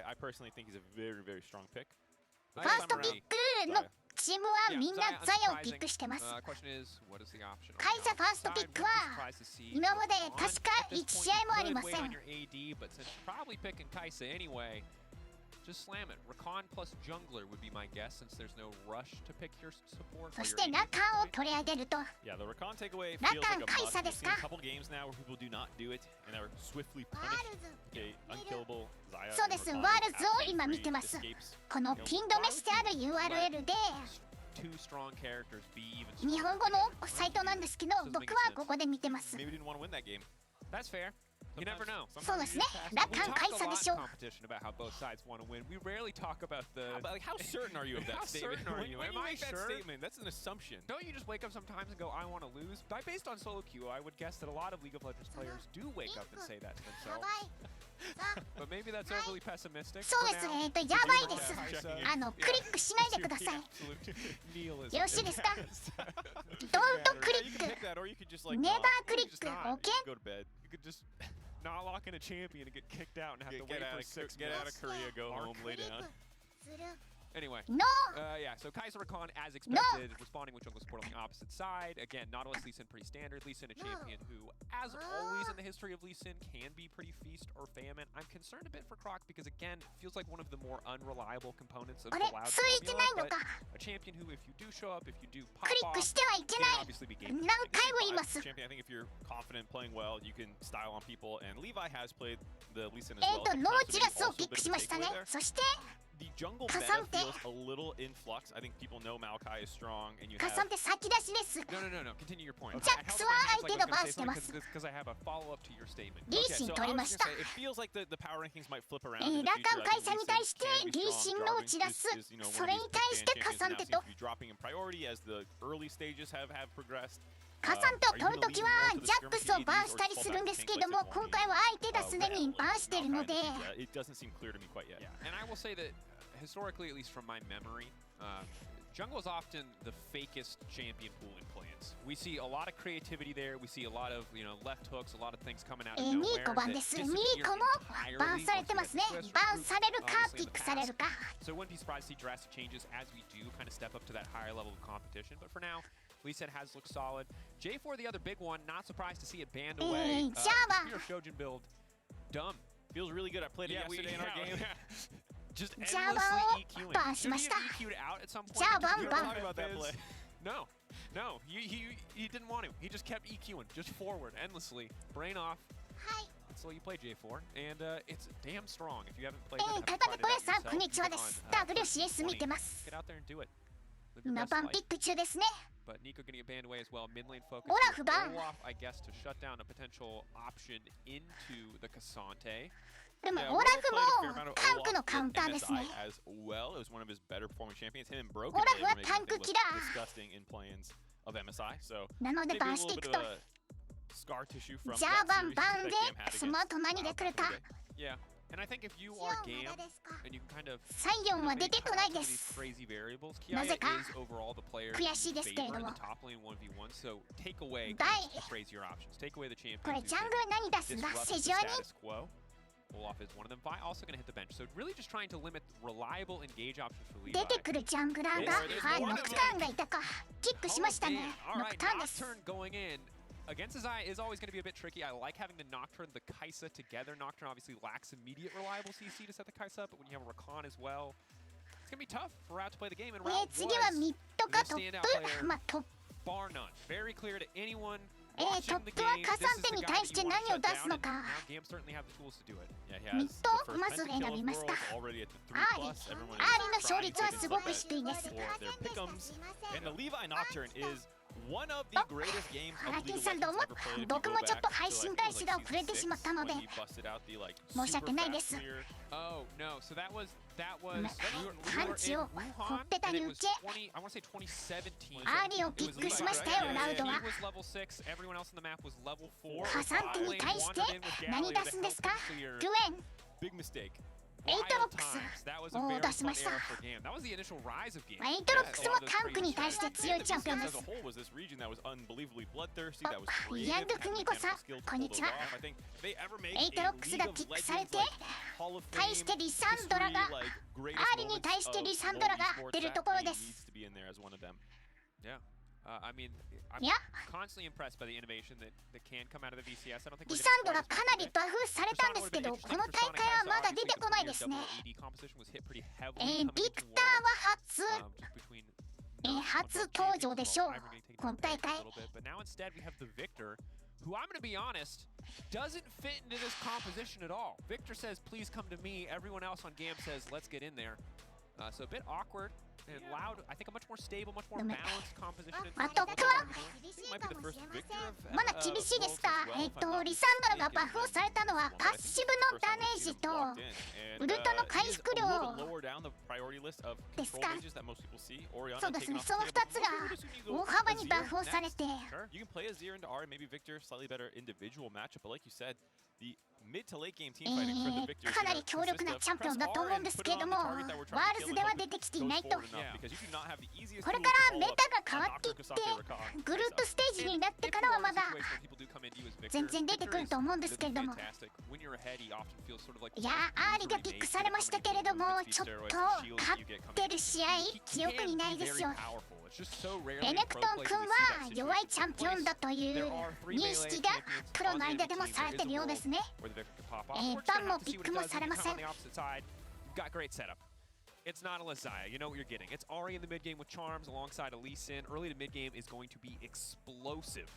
I personally think he's a very, very strong pick. ファーストピックのチームはみんなザヤをピックしてます。カイサファーストピックは今まで確か1試合もありません。Just slam it. Recon plus jungler would be my guess since there's no rush to pick your support. そしてラカンを取り上げると Yeah, the Recon takeaway ラ feels カン like a カイ must. サで We've す seen か a couple games now where people do not do it and are swiftly punished. Okay, unkillable Zaya. そうです、ワールズを今見てます。このピン止めしてある URL で Two strong characters be even 日本語のサイトなんですけど、僕はここで見てます。 Maybe didn't want to win that game. That's fair. You never know. そうですね、ラカンカイサでしょう。 Competition about how both sides want to win. We rarely talk about the. But like, how certain are you of that How statement? certain are you? When Am you I make that sure? statement, that's an assumption. Don't you just wake up sometimes and go, I want to lose? Based on solo queue, I would guess that a lot of League of Legends players do wake up and say that to themselves. But maybe that's overly pessimistic. そうです、やばいです。クリックしないでください。よろしいですか？ Don't クリック。 Never クリック。OK？ Go to bed. You could just not lock in a champion and get kicked out and have to wait for 6 Get out months. of Korea, go home, lay down. Anyway, No! Yeah, so Kaiser Recon, as expected, responding with jungle support on the opposite side. Again, Nautilus Lee Sin pretty standard. Lee Sin a champion who, as always in the history of Lee Sin, can be pretty feast or famine. I'm concerned a bit for Croc because, again, feels like one of the more unreliable components of the Loud formula, but a champion who, if you do show up, if you do pop クリッ off, クしてはいけ can ない。 obviously be game 何回も言います。 Champion, I think if you're confident playing well, you can style on people, and Levi has played the Lee Sin as well. ノーチラスをピックしましたね。そして The jungle meta feels a little in flux. I think people know Maokai is strong, and you カ have. サンテ先出しです。 No. Continue your point. Jax I held up my hands like I was gonna say something Jax because I have a follow-up to your statement. リーシン So 取 I りま was し gonna た。 say, it feels like the power rankings might flip around. In the ラ future. カン I カイ think サ Lee に Sin 対して can be リー strong. シンの Jarvan 打ち出す is, you know, そ one れ of に these 対して big カ champions サ now ンテ seems と to be dropping in priority as the early stages have progressed. カサンテを取るときはジャックスをバーンしたりするんですけども、今回は相手がすでにバーンしているので It doesn't seem clear to me quite yet. Yeah, and I will say that historically, at least from my memory, jungle is often the fakest champion pool in plans. We see a lot of creativity there. We see a lot of, left hooks, a lot of things coming out of ミ nowhere ーコ版 that です。ミ disappear ーコも entirely バーンされ once て you ま get すね。 Twist バーンされるか obviously ピ in ッ the クされる past. か。 So wouldn't be surprised to see drastic changes as we do kind of step up to that higher level of competition. But for now, Lee Sin has looked solid. J4, the other big one, not surprised to see it banned away. Java. Shojin build, dumb. Feels really good. I played it yesterday in our game. Just Java endlessly EQing. バーンしま Should し he た。 have EQ'd out at some point? Java Did you バン talk about that play? No, he didn't want to. He just kept EQing, just forward, endlessly. Brain off. はい。 That's the way you play J4, and it's damn strong. If you haven't played it, タ haven't カ tried ミ it コヤ out さん、こん yourself, にちは you で can す。 on, WCS 見てます。 Get out there and do it. Live your 今 best バン life. ピック中ですね。 But Nico gonna get banned away as well. Mid lane focus. オラフバン。 Olaf, I guess, to shut down a potential option into the Cassante. でも Yeah, オラフ Wolf played a fair も amount of タンク Olaf のカウンターですね。 MSI as well. It was one of his better performing champions. Him and Broken Olaf Blade は were making タンク things キ look ラー。 disgusting in plans of MSI. So なので maybe バ a ンして little いく bit と of a scar tissue from じゃ that あバン series バ that ンで GAM had その後何で来るか。 Yeah, and I think if you are GAM and you can kind of サイヨンは出てこないで these す。 crazy variables, な Kiaya ぜか is overall the player 悔しいですけれ favor ど in も the top lane 1v1. So take away 大 the crazier options. Take away the こ champions れ who ジャン can グル何出すんだ disrupt セ the ジオに status quo. Olaf is one of them. Vi also going to hit the bench. So really just trying to limit reliable engage options for Levi. 出てくるジャングラーがはいノクターンがいたかキックしましたね All ノ right, クターンです Nocturne going in. Against Zaya is always going to be a bit tricky. I like having the Nocturne, the Kaisa together. Nocturne obviously lacks immediate reliable CC to set the Kaisa up, but when you have a Rakan as well, it's going to be tough for Route to play the game. And Route 次は was ミッドか the トッ standout プ player, まあトップ bar none. Very clear to anyone ト watching ッ the プは game. カ This サン is テ the に guy 対 that して you want 何 to を shut 出す down, の and か now GAM certainly have the tools to do it. Yeah, he ミ has ッ the ド first まず pentakill 選びま of し Worlds た already at the 3+. アーリー Everyone アーリーの is 勝 trying 率は to すごく get 低いです for their pick'ems. And the Levi Nocturne is one of the greatest games ハ of ラ League キン of さんどう Legends も ever played. If you 僕 go もちょっと back 配 to, 信 like, 開始が season 遅れてしまったの 6で when he busted out the, like, 申し訳 super ないで fast す clear. Oh no! So that was パンチをほっぺたに and 受 it け was 20. I want to say 2017. アーリーをピックしましたよラウドは He was level 6. Everyone else on the map was level 4. カサンテに対して何出すんですかドゥエン Big mistake. を出しました。エイトロックスもタンクに対して強いチャンピオンです。ヤングクニコさん、こんにちは。エイトロックスがキックされて、対してリサンドラが、アーリに対してリサンドラが出るところです。いや、リサンドラかなりバフされたんですけど、この大会はまだ出てこないですね。ビクターは初登場でしょう、今大会。Who I'm going to be honest, doesn't fit into this composition at all. Victor says, please come to me. Everyone else on GAM says, let's get in there. So a bit awkward and loud. I think a much more stable, much more balanced composition. まだ厳しいですが、リサンドラがバフをされたのはパッシブのダメージとウルトの回復量ですか。そうですね、その2つが大幅にバフをされて、かなり強力なチャンピオンだと思うんですけれども、ワールズでは出てきていないと。これからメタが変わっていって、グループステージになってからはまだ全然出てくると思うんですけれども、いやアーリがキックされましたけれども、ちょっと勝ってる試合記憶にないですよ。レネクトン君は弱いチャンピオンだという認識がプロの間でもされてるようですね。バンもピックもされません。It's not a Lazaya, you know what you're getting. It's Ari in the mid game with Charms alongside a Lee Sin. Early to mid game is going to be explosive.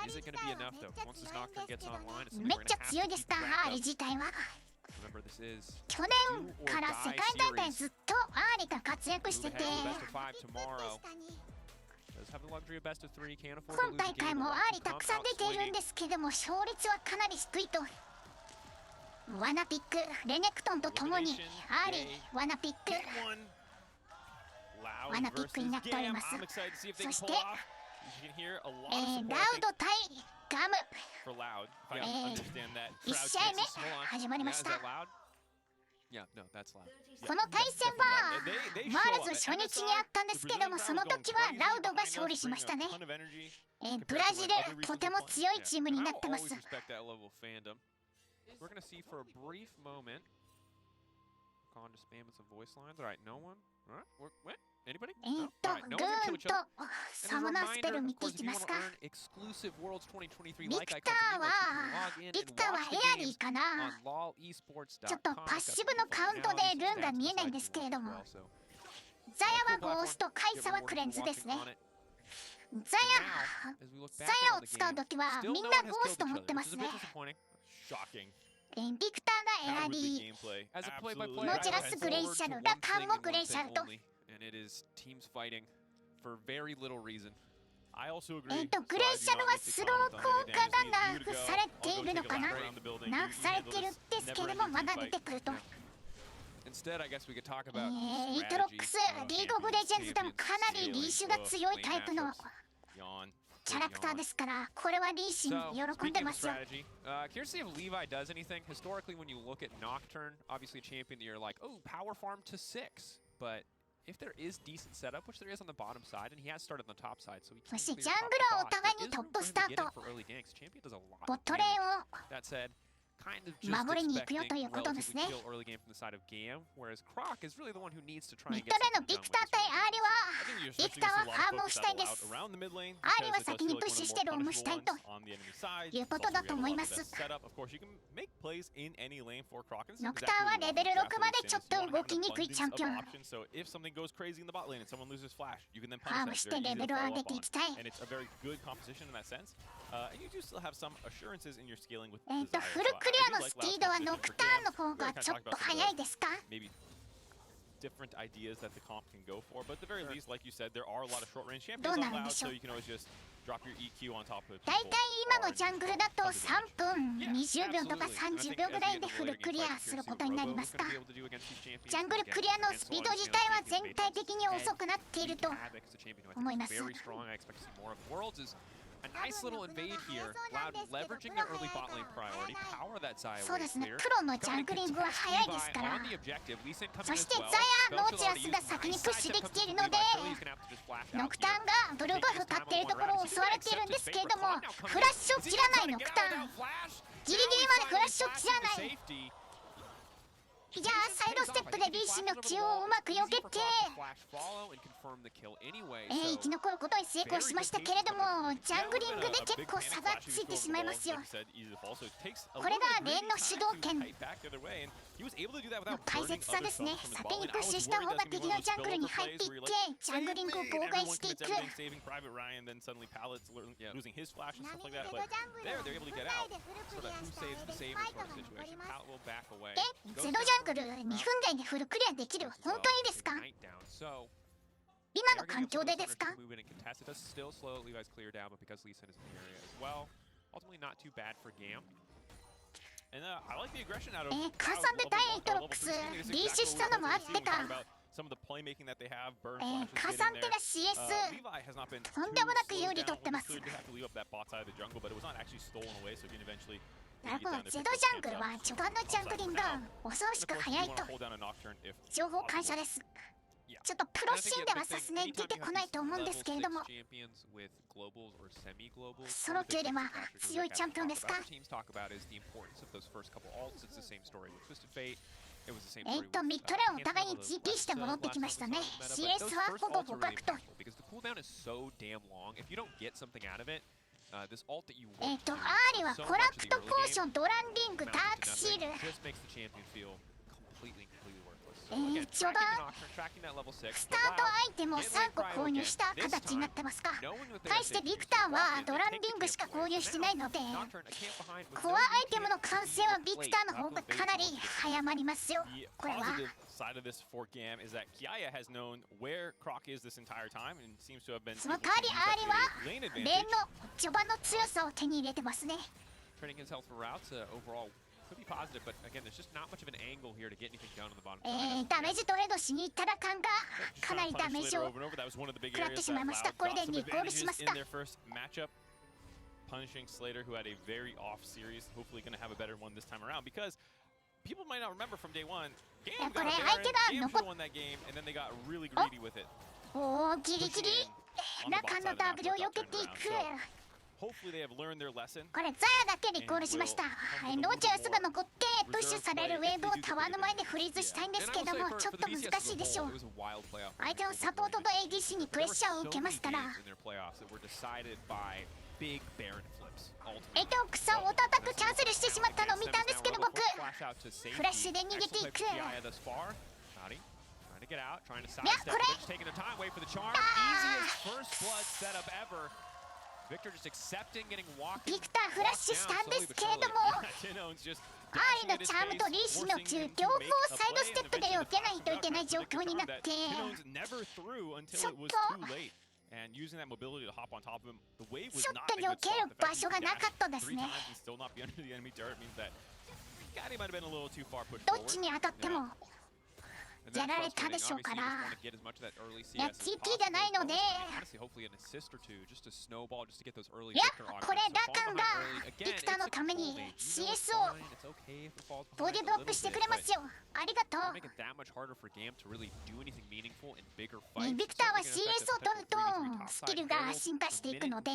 Is it going to be enough though? Once this Nocturne gets online, it's めっちゃ強いですか、アーリ自体は。去年から世界大会ずっとアーリが活躍してて、今大会もアーリたくさん出ているんですけども、勝率はかなり低いと。ワナピック、レネクトンとともにアーリー、ワナピックになっております。そして、ラウド対ガム、1試合目始まりました。この対戦はワールズ初日にあったんですけども、その時はラウドが勝利しましたね。ブラジル、とても強いチームになってます。We're going to see for a brief moment. Con to spam with some voice lines. All right, no one. All right, what? Anybody? No? All right, no one can kill each other. And a reminder, of course, if you want to earn exclusive Worlds2023 like icons, you can log in and watch the games on LoLesports.com. ちょっとパッシブのカウントでルーンが見えないんですけれども、ザヤはゴースト、カイサはクレンズですね。ザヤを使うときはみんなゴースト持ってますね。ビクターがエアリー、ノジラスグレイシャル、ラカンもグレイシャルと。グレイシャルはスロー効果がナーフされているのかな。ナーフされてるんですけれども、まだ出てくると。エイトロックス、リーグオブレジェンズでもかなりリーシュが強いタイプのキャラクターですから、これはリーシン喜んでますよ。Curious to see if Levi does anything. Historically, when you look at Nocturne, obviously a champion that you're like, oh, power farm to 6. But if there is decent setup, which there is on the bottom side, and he has started on the top side, so he can. そしてジャングルはお互いにトップスタート。ボットレーンを。守りに行くよということですね。ミッドレーンのビクター対アーリは、ビクターはファームをしたいです。アーリは先にプッシュしてロームしたいということだと思います。ノクターはレベル6までちょっと動きにくいチャンピオン。ファームしてレベルを上げていきたい。フルクリアのスピードはノクターンの方がちょっと速いですか？different ideas that the comp can go for, but at the very least, like you said, there are a lot of short-range どう champions な on るんで Loud, しょ so う。 you can always just drop your EQ on top of 大体今のジャングルだと3分20秒とか30秒ぐらいでフルクリアすることになりますか？ジャングルクリアのスピード自体は全体的に遅くなっていると思います。A nice little invade here. Loud leveraging their early bot lane priority. Power that Zaya そうですね clear. 黒のジャングリングは早いですから On the objective. Lee Sin coming そ in し as て well. ザヤノーチラスが先にプッシュできているので He's gonna have to just flash out ノクタン here. がブルーバフ買っているところを襲われているんですけれどもフラッシュを切らないノクタンギリギリまでフラッシュを切らない。じゃあサイドステップでリーシンの気をうまく避けて生き残ることに成功しましたけれどもジャングリングで結構差がついてしまいますよ。これがレーンの主導権の大切さですね。先にプッシュした方が敵のジャングルに入っていってジャングリングを妨害していく。でゼロジャングル2分台でフルクリアできる本当にですか？今の環境でですか？カーサンでダイエイトロックスリーシュしたのもあってか。カーサンテラ CS とんでもなく有利取ってます。なるほど、ゼロジャングルは序盤のジャングリンが恐ろしく速いと情報感謝です。ちょっとプロシーンではさすがに出てこないと思うんですけれどもソロ級では強いチャンピオンですか？ミッドレーンお互いに GP して戻ってきましたね。 CS はほぼ互角と。アーリはコラプトポーション、ドランリング、ダークシール。序盤スタートアイテムを3個購入した形になってますか。対してビクターはドランリングしか購入してないのでコアアイテムの完成はビクターの方がかなり早まりますよ。これはside of this for GAM is that Kiaya has known where Croc is this entire time and seems to have been その代わりアーリはレーンの序盤の強さを手に入れてますね。ダメージトレードしに行ったらカンがかなりダメージを食らってしまいました。これで2ゴールしました。Punishing Slater, who had a very off series, hopefully going to have a better one this time around because people might not remember from day one. GAM got a Baron, GAM won that game, and then they got really greedy with it. おー、ギリギリラカンのダブルを避けていく。Hopefully they have learned their lesson. これザヤだけでゴールしました。ノーチャースが残ってプッシュされるウェーブをタワーの前でフリーズしたいんですけどもちょっと難しいでしょう。相手のサポートと ADC にプレッシャーを受けますから。草をオートアタックキャンセルしてしまったのを見たんですけど僕フラッシュで逃げていく。いやこれビクターフラッシュしたんですけれどもアーリのチャームとリーシのQ両方サイドステップで避けないといけない状況になってちょっと避ける場所がなかったですね。どっちに当たってもやられたでしょうから。いや TP じゃないのでいやこれラカンがビクターのために CS をボディブロックしてくれますよ。ありがとう。ビクターは CS を取るとスキルが進化していくので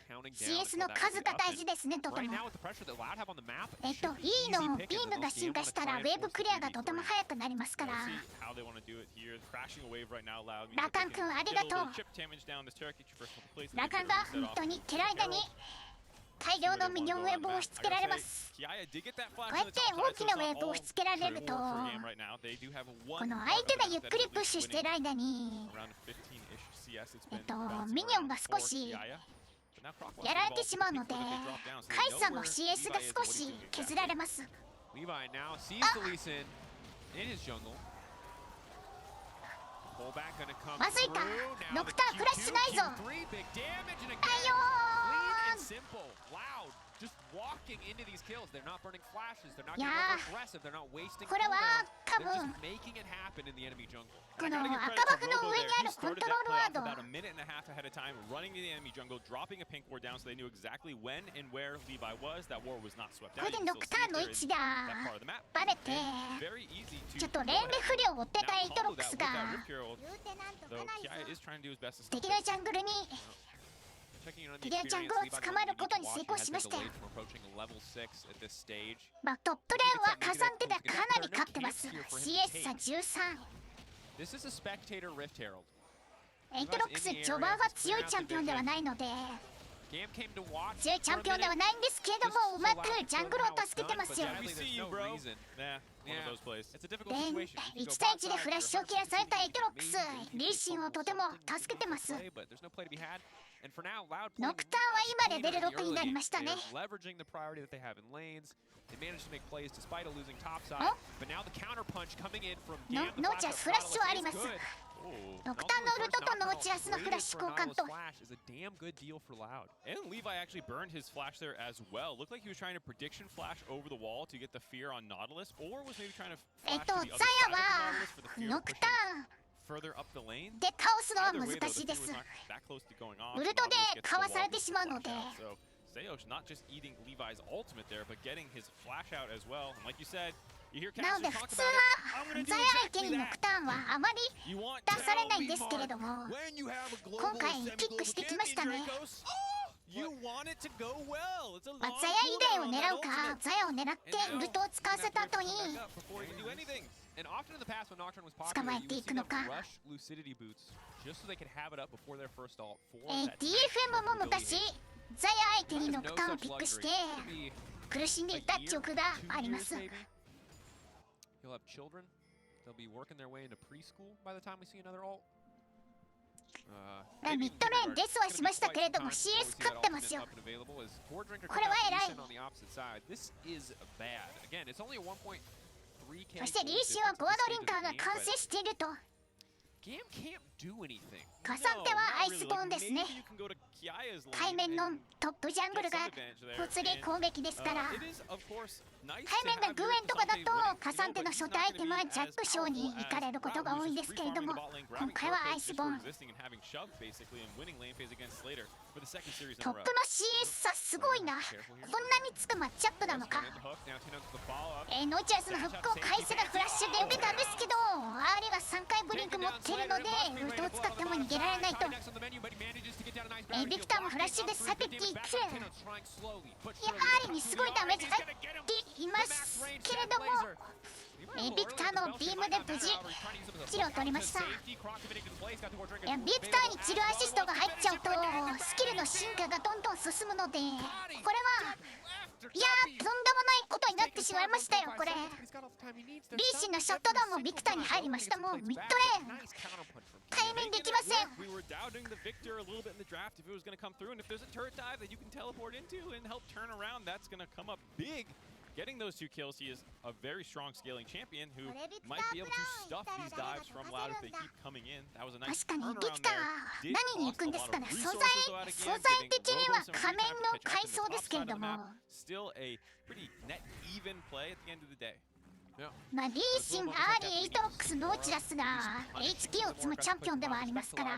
CS の数が大事ですね。とてもE のビームが進化したらウェーブクリアがとても速くなりますから。ラカン君ありがとう。ラカンが本当に蹴る間に大量のミニョンウェーブを押し付けられます。こうやって大きなウェーブを押し付けられるとこの相手がゆっくりプッシュしている間にミニョンが少しやられてしまうのでカイさんの CS が少し削られます。まずいかノクターフラッシュないぞ。あいよー just walking into these kills. They're not burning flashes. They're not いや getting aggressive. They're not wasting これは cooldown. 多 They're 分 just making it happen in the enemy jungle. この赤バフの上にあるコントロールワード about a minute and a half ahead of time, running to the enemy jungle, dropping a pink ward down so they knew exactly when and where Levi was. That war was not swept こ out. れ You で can ノ still ク see ターンの they're 位 in 置が that part of the map. バレて Very easy to ちょっとレーンで不良を負ってたエイトロックスが though Kiai is trying to do his best to stop 敵のジャングルに Checking in on the 敵のジャン experience, グルを Levi 捕まえることに Watch 成功 has し been ましたよ delayed from approaching level 6 at this stage. まあトップレーンは加算手でかなり勝ってます CS 差13 This is a spectator Rift Herald. エイトロックス序盤は強いチャンピオンではないので GAM came to watch 強いチャンピオンではないんですけれどもうまくジャングルを助けてますよ We see you, bro. Nah, one of those plays. It's a difficult レーン situation. 1対1でフラッシュを切らされたエイトロックスリーシンをとても助けてます But there's no play to be had. And for now, Loud ノクターンは今レベル6になりましたね leveraging the priority that they have in lanes. They managed to make plays despite a losing top side. お But now the counter punch coming in from の GAM. ノーチャスフラッシュはあります Good. ノクターンのウルトとノーチラスのフラッシュ交換と Flash is a damn good deal for Loud. And Levi actually burned his flash there as well. Looked like he was trying to prediction flash over the wall to get the fear on Nautilus, or was maybe trying to え flash っと to the ザ other ヤ side は of the Nautilus for the fear ノ to ク push タ him ーン further up the lane. で倒すのは Either 難 way, though, しい the で fear す was not that close to going off. ウルトで Nautilus gets か the わさ wall, れて gets し the まうので flash out. So Seosh not just eating Levi's ultimate there, but getting his flash out as well. And like you said, you hear なの Cassius で talk 普通 about は it. I'm gonna do ザヤ相手 exactly にノ that. クターンはあまり You want 出されないん to ですけれ tell ども When you have a 今 global 回ピッ semi-global クしてきましたね champion, Dracos, you want it to go well. It's a まあ long ザヤ以外を cooldown on 狙 that うか ultimate. ザヤを狙ってウルトを使わせた後に Before you can do anything. And often in the past when Nocturne was 捕 popular, まえ you てい would く see の them か rush Lucidity boots just so they could have it up before their first ult for え that DFM も昔 ability. ザヤ相手に There's ノ no クターンを such ピックし luxury. て It'll be 苦しんでいた記憶が 2 ありま years す maybe. He'll have children. They'll be working their way into preschool by the time we see another ult. ミッドレーンデスはしましたけれども CS 勝ってますよこれは偉いそしてリーシンはゴアドリンカーが完成していると GAM can't do anything. カサンテはアイスボーンですね対面のトップジャングルが物理攻撃ですから対面がグエンとかだとカサンテの初手アイテムはジャックショーに行かれることが多いんですけれども今回はアイスボーントップの CS 差すごいなこんなにつくマッチアップなのかノイチャースのフックを返せがフラッシュで受けたんですけどアーリが3回ブリンク持っているのでウルトを使っても逃げられないとビクターもフラッシュで避けていくいやアーリにすごいダメージ入っていますけれどもビクターのビームで無事キルを取りましたビクターにキルアシストが入っちゃうとスキルの進化がどんどん進むのでこれはいやーとんでもないことになってしまいましたよこれリーシンのショットダウンもビクターに入りましたもうミッドレーン対面できません Getting those 2 kills, he is a very strong scaling champion who might be able to stuff these dives from Loud if they keep coming in. That was a nice 確かに turnaround ビクター there. 何に行くんですかね素材的には仮面の階層ですけれども Still a pretty net even play at the end of the day. まあリーシン、アーリー、エイトロックス、ノーチラスが HP を積むチャンピオンではありますから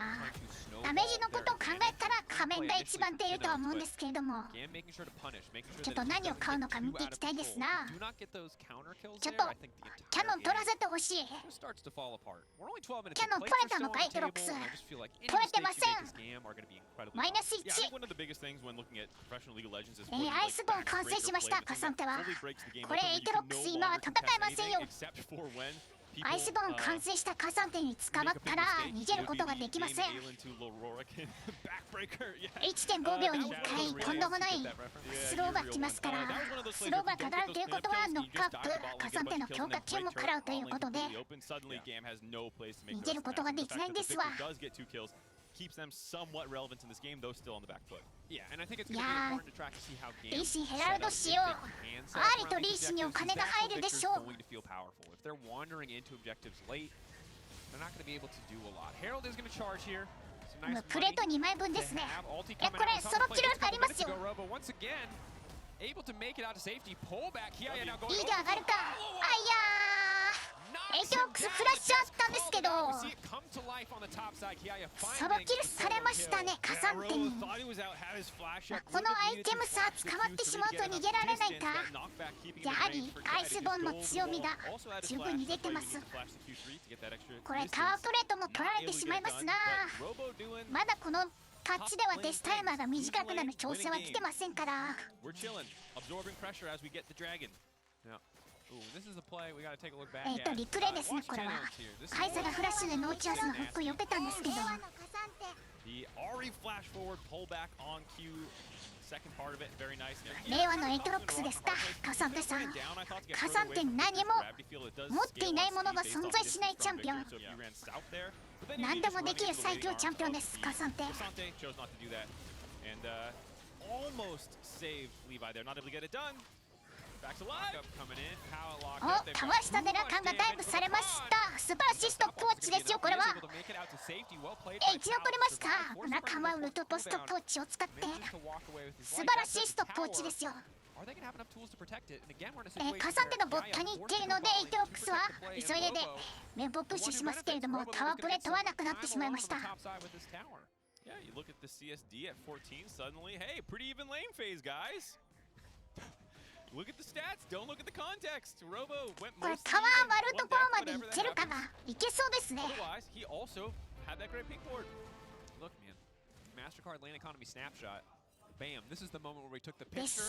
ダメージのことを考えたら仮面が一番手いるとは思うんですけれどもちょっと何を買うのか見ていきたいですなちょっとキャノン取らせてほしいキャノン取れたのかエイトロックス取れてませんマイナス1アイスボーン完成しましたカサンテはこれエイトロックス今は戦えませんよアイスボーン完成したカサンテに捕まったら逃げることができません 1.5 秒に1回とんでもないスローが来ますからスローがかかるということはノックアップカサンテの強化級も食らうということで逃げることができないんですわ keeps them somewhat relevant in this game, though still on the back foot. Yeah, and I think it's going to be important to track to see how GAM リーシンヘラルドしようアーリとリーシンにお金が入るでしょう going to feel powerful. If they're wandering into objectives late, they're not going to be able to do a lot. Herald is going to charge here. プレート2枚分ですねこれソロキルありますよ able to make it out to safety. Pull back. Kiaya now going リード上がるか。あいやー、エイトロックスフラッシュあったんですけど、ソロキルされましたね、カサンテに。このアイテムさ捕まってしまうと逃げられないか。やはりアイスボーンの強みが十分に出てます。これタワープレートも取られてしまいますな。まだこのタッチではデスタイマーが短くなる調整は来てませんから。リプレイですね、これは。カイザがフラッシュでノーチャンスのフックを避けたんですけど。令和のエイトロックスですか、カサンテさん。カサンテに何も持っていないものが存在しないチャンピオン。何でもできる最強チャンピオンです、カサンテ。お、かわしたでラカンがダイブされました。素晴らしいストップウォッチですよ、これは。生き残りました。ラカンはウルトとストップウォッチを使って素晴らしいストップウォッチですよ。カサンテのボットに行っているので、エイトロックスは急いで面ボプッシュしますけれども、タワープレートはなくなってしまいました。Yeah, you look at the CSD at 14, suddenly, hey, pretty even lane phase, guys. Look at the stats, don't look at the context. Robo went これ most タワー割るところまでいけるかな。いけそうですね。 Otherwise, he also had that great pink board. Look, man, MasterCard lane economy snapshot. Bam, this is the moment where we took the picture.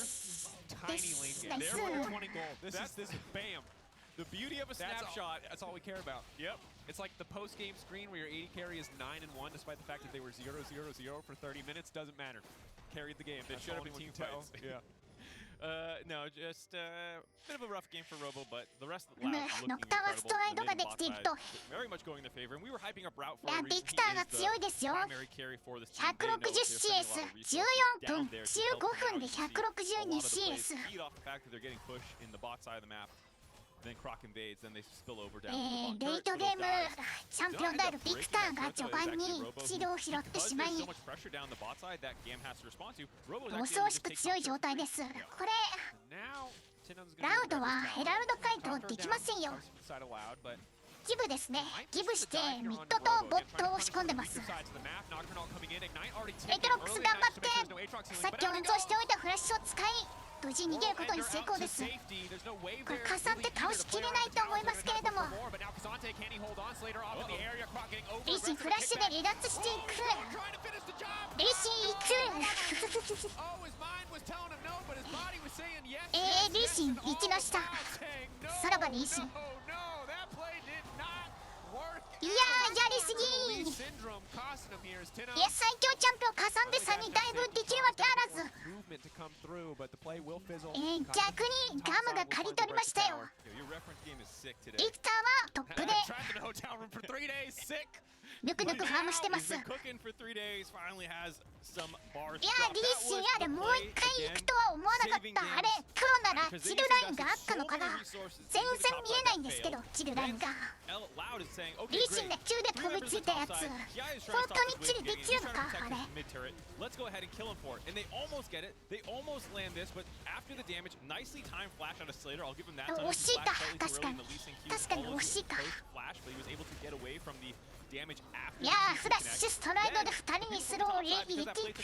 Tiny lane game. There were 20 gold. This is bam. The beauty of a snapshot. That's all we care about. Yep. It's like the post-game screen where your 80 carry is 9-1, despite the fact that they were 0-0-0 for 30 minutes. Doesn't matter. Carried the game. It should have been team fights. Yeah. No, just a bit of a rough game for Robo, but the rest of the lab looking ノクタはストライドができていると。 very much going in their favor, and we were hyping up Route いや、 for a ビ reason. クターが強いですよ。 160CS、14分、15分で162CS。レイトゲームチャンピオンであるビクターが序盤に治療を拾ってしまい、恐ろしく強い状態です。これラウドはヘラルド回答できませんよ。ギブですね。ギブしてミッドとボットを押し込んでます。エイトロックス頑張って、さっき温存しておいたフラッシュを使い無事逃げることに成功です。これカサンテ倒しきれないと思いますけれども、リーシンフラッシュで離脱していく。リーシン行く。リーシン行きました。さらばリーシン。いやー、やりすぎー。いや、最強チャンピオンカサンテさんにダイブできるわけあらず。逆にガムが刈り取りましたよ。ビクターはトップでぬくぬくファームしてます。いやー、リーシンあれもう一回行くとは思わなかった。あれ黒ならキルラインがあったのかな。全然見えないんですけど、キルラインが。リーシンで9で飛びついたやつ、本当にキルできるのかあれ。惜しいか、確かに惜しいか。いやー、フラッシュストライドで2人にスローを入れていく。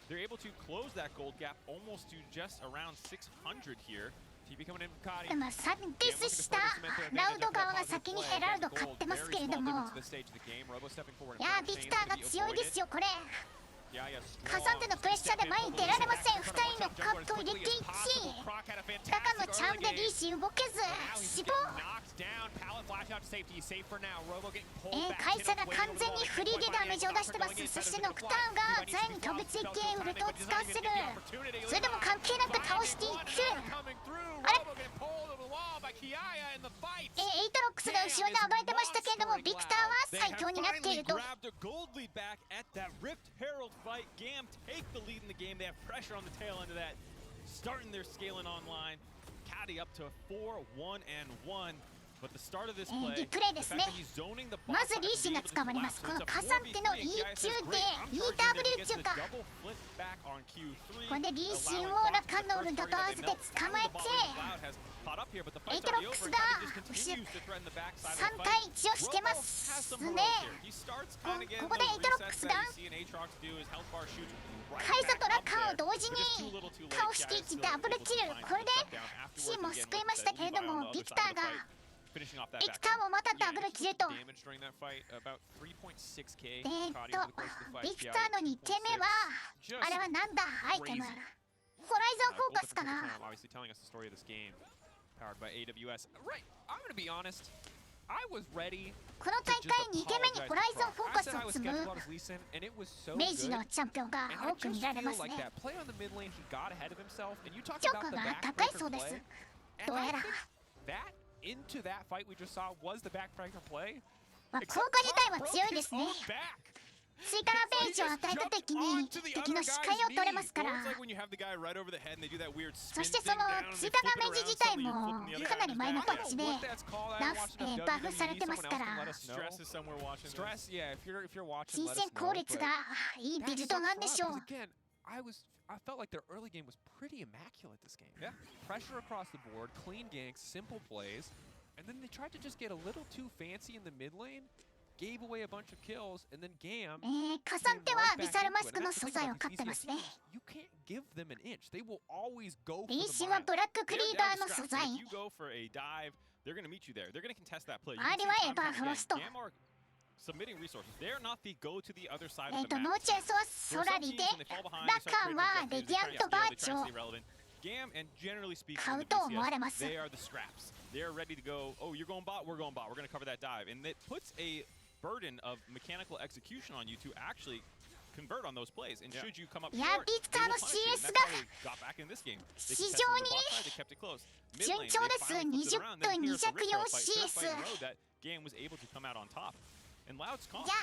They're able to close that gold gap almost to just around 600 here. でもさディスしたラウド側が先にヘラルド買ってますけれども、いやー、ビクターが強いですよこれ。カサンテのプレッシャーで前に出られません。2人のカップを入れていき、高のチャームでリーシン動けず死亡。カイサが完全にフリーでダメージを出してます。そしてノクターンがザイに飛びついてウルトを使わせる。それでも関係なく倒していく。あれエイトロックスが後ろに暴れてましたけれども、ビクターは最強になっていると。GAM take the lead in the game. They have pressure on the tail end of that, starting their scaling online. Caddy up to 4-1-1. リプレイですね。まずリーシンが使われます。このカサンテの E 級で EW 級か。これでリーシンをラカンのウルドと合わせて捕まえて、エイトロックスが3対1をしてますね。ここでエイトロックスがカイザとラカンを同時に倒していきダブルキル。これでチームを救いましたけれども、ビクターもまたダブルキルと。ビクターの2点目はあれはなんだ、アイテムホライゾンフォーカスかな。この大会2点目にホライゾンフォーカスを積む明治のチャンピオンが多く見られますね。評価が高いそうです。どうやらまあ、効果自体は強いですね。追加ダメージを与えた時に敵の視界を取れますから。そしてその追加ダメージ自体もかなり前のパッチでバフされてますから、金銭効率がいいビルドなんでしょう。I felt like their early game was pretty immaculate this game. Yeah. Pressure across the board, clean ganks, simple plays, and then they tried to just get a little too fancy in the mid lane, gave away a bunch of kills, and then GAM カサンテはビサルマスクの素材を買ってますね。You can't give them an inch. They will always go for the リーシンはブラッククリーダーの素材。They're going to meet you there. They're going to contest that play. あれはエバーフロスト。Submitting resources. They're not the go to the other side of the map. ノーチェスはソラリで、ラカンはレディアントバーチを買うと思われます。They are the scraps. They're ready to go. Oh, you're going bot. We're going bot. We're going to cover that dive, and it puts a burden of mechanical execution on you to actually convert on those plays. And should you come up short, they will punish you. And that's how they got back in this game. They contested on the bot side. They kept it close. Mid lane, they finally flipped it around. Then here's the Rico fight. Third fight in a row that GAM was able to come out on top. And Loud's comp is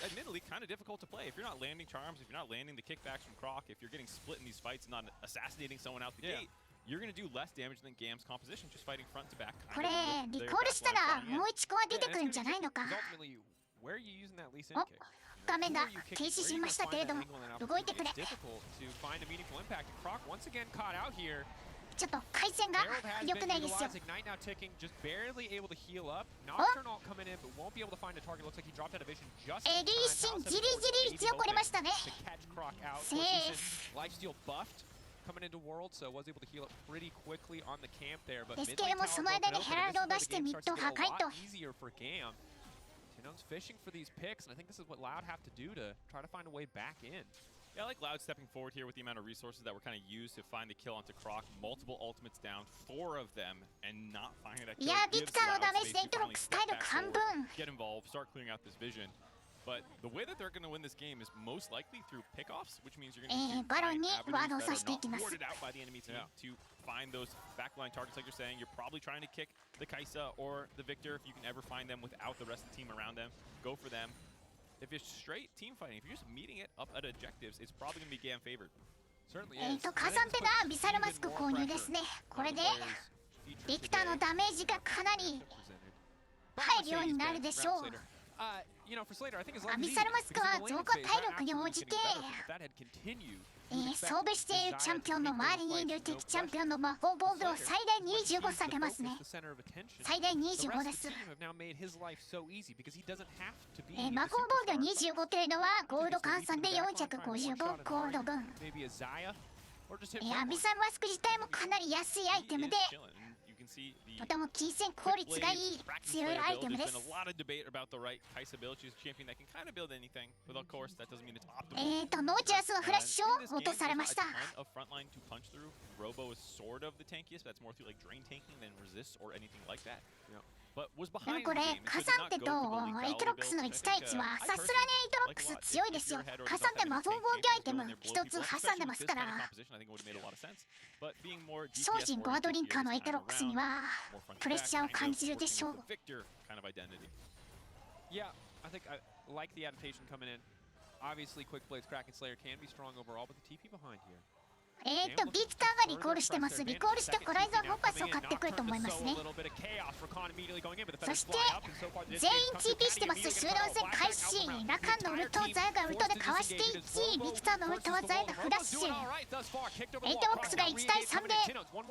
admittedly kind of difficult to play. If you're not landing charms, if you're not landing the kickbacks from Croc, if you're getting split in these fights and not assassinating someone out the gate, you're going to do less damage than GAM's composition just fighting front to back. これリコールしたらもう1個は出てくるんじゃないのか。画面が停止しましたけれども、動いてくれ。ちょっと回線が良くないですよ。リーシンギリギリ生き残りましたね。セーフ。ですけれども、その間にヘラルドを出してミッド破壊と。Fishing for these picks, and I think this is what Loud have to do to try to find a way back in. Yeah, I like Loud stepping forward here with the amount of resources that were kind of used to find the kill onto Croc. Multiple ultimates down, 4 of them, and not finding that kill. いや、ビクターのダメージでエイトロックス体力半分。Get involved, start clearing out this vision. But the way that they're going to win this game is most likely through pickoffs, which means you're going to baronにワードを刺していきます。 warded out by the enemy team to find those backline targets like you're saying. You're probably trying to kick the Kaisa or the Victor if you can ever find them without the rest of the team around them. Go for them. If it's straight team fighting, if you're just meeting it up at objectives, it's probably going to be GAM favored. Certainly is. カサンテがビサルマスク購入ですね。これでビクターのダメージがかなり入るようになるでしょう。ビサルマスクは増加体力に応じて装備しているチャンピオンの周りにいる敵チャンピオンの魔法防御を最大25下げますね。最大25です。魔法防御25というのはゴールド換算で455ゴールド分。ビサルマスク自体もかなり安いアイテムでとても金銭効率がいい強いアイテムです。ノーチャスのフラッシュを落とされました。でもこれカサンテとエイトロックスの1対1はさすがにエイトロックス強いですよ。カサンテ魔法防御アイテム1つ挟んでますから、精進ゴアドリンカーのエイトロックスにはプレッシャーを感じるでしょう。Yeah, I think I like the adaptation coming in. Obviously, quick plays, Kraken Slayer can be strong overall, but the TP behind here. ビクターがリコールしてます。リコールしてホライゾンフォーカスを買ってくると思いますね。そして全員 TP してます。集団戦開始。ラカンのウルトをザヤがウルトでかわしていき、ビクターのウルトはザヤがフラッシュ。エイトボックスが1対3で